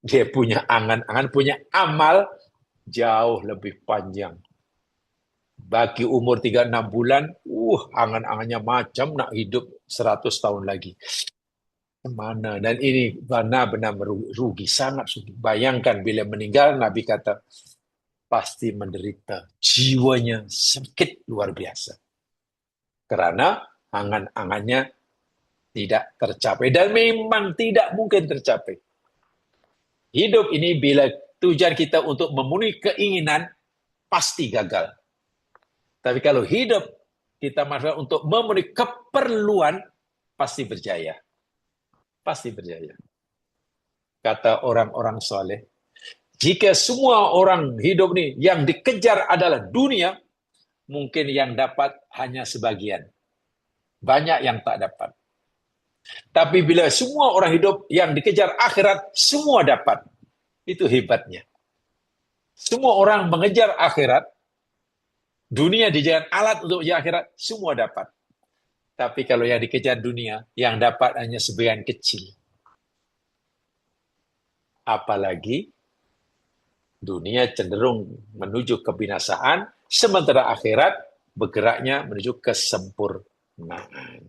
dia punya angan-angan, punya amal jauh lebih panjang. Bagi umur 36 bulan, angan-angannya macam nak hidup 100 tahun lagi. Mana? Dan ini benar-benar rugi, sangat rugi. Bayangkan bila meninggal, Nabi kata, pasti menderita. Jiwanya sakit luar biasa. Karena angan-angannya tidak tercapai. Dan memang tidak mungkin tercapai. Hidup ini bila tujuan kita untuk memenuhi keinginan, pasti gagal. Tapi kalau hidup kita manfaatkan untuk memenuhi keperluan, pasti berjaya. Pasti berjaya. Kata orang-orang soleh, jika semua orang hidup ini yang dikejar adalah dunia, mungkin yang dapat hanya sebagian. Banyak yang tak dapat. Tapi bila semua orang hidup yang dikejar akhirat, semua dapat. Itu hebatnya. Semua orang mengejar akhirat, dunia dijadikan alat untuk mengejar akhirat, semua dapat. Tapi kalau yang dikejar dunia, yang dapat hanya sebagian kecil. Apalagi dunia cenderung menuju kebinasaan, sementara akhirat bergeraknya menuju kesempurnaan.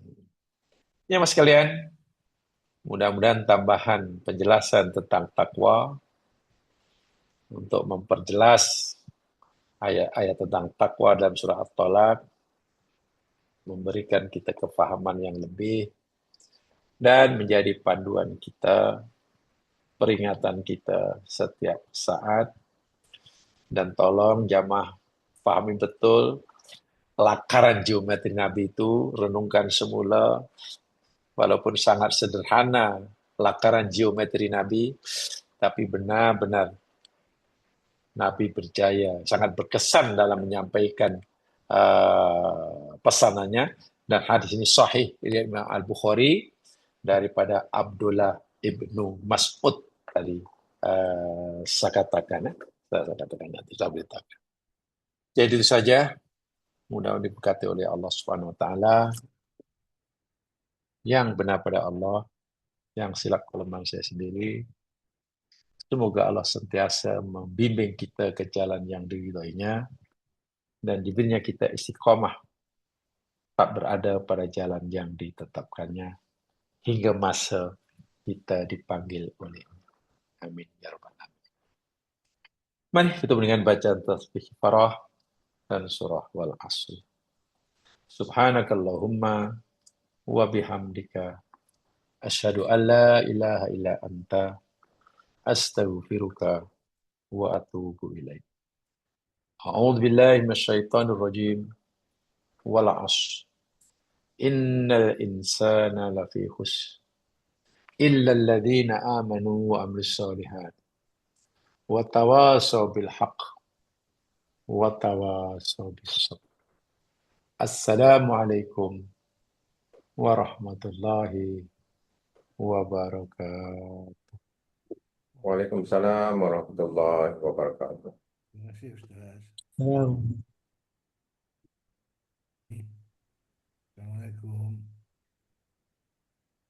Ya mas kalian, mudah-mudahan tambahan penjelasan tentang takwa untuk memperjelas ayat-ayat tentang takwa dalam surah At-Talaq, memberikan kita kefahaman yang lebih, dan menjadi panduan kita, peringatan kita setiap saat. Dan tolong jamaah pahami betul lakaran geometri Nabi itu, renungkan semula, walaupun sangat sederhana lakaran geometri Nabi, tapi benar-benar Nabi berjaya, sangat berkesan dalam menyampaikan pesanannya. Dan hadis ini sahih dari Imam Al-Bukhari daripada Abdullah ibnu Mas'ud tadi saya katakan nanti saya beritakan. Jadi itu saja, mudah-mudahan diberkati oleh Allah Subhanahu wa taala. Yang benar pada Allah, yang silap kelemahan saya sendiri. Semoga Allah sentiasa membimbing kita ke jalan yang diridhoinya dan diberinya kita istiqomah tetap berada pada jalan yang ditetapkannya hingga masa kita dipanggil oleh Allah. Amin ya rabbal alamin. Mari kita dengan bacaan tasbih kifarah dan surah wal asr. Subhanakallahumma wa bihamdika asyhadu an la ilaha illa anta astaghfiruka wa atubu ilaik. A'udzu billahi minasyaitonir rajim. Wal 'ashr. Innal insana lafi khusr. Illa alladziina aamanu wa 'amilus shalihaat. Wa tawashaw bil haqq wa tawashaw bis sabr. Assalamualaikum warahmatullahi wabarakatuh. Waalaikumsalam warahmatullahi wabarakatuh. Terima kasih Ustaz. Ya. Assalamualaikum.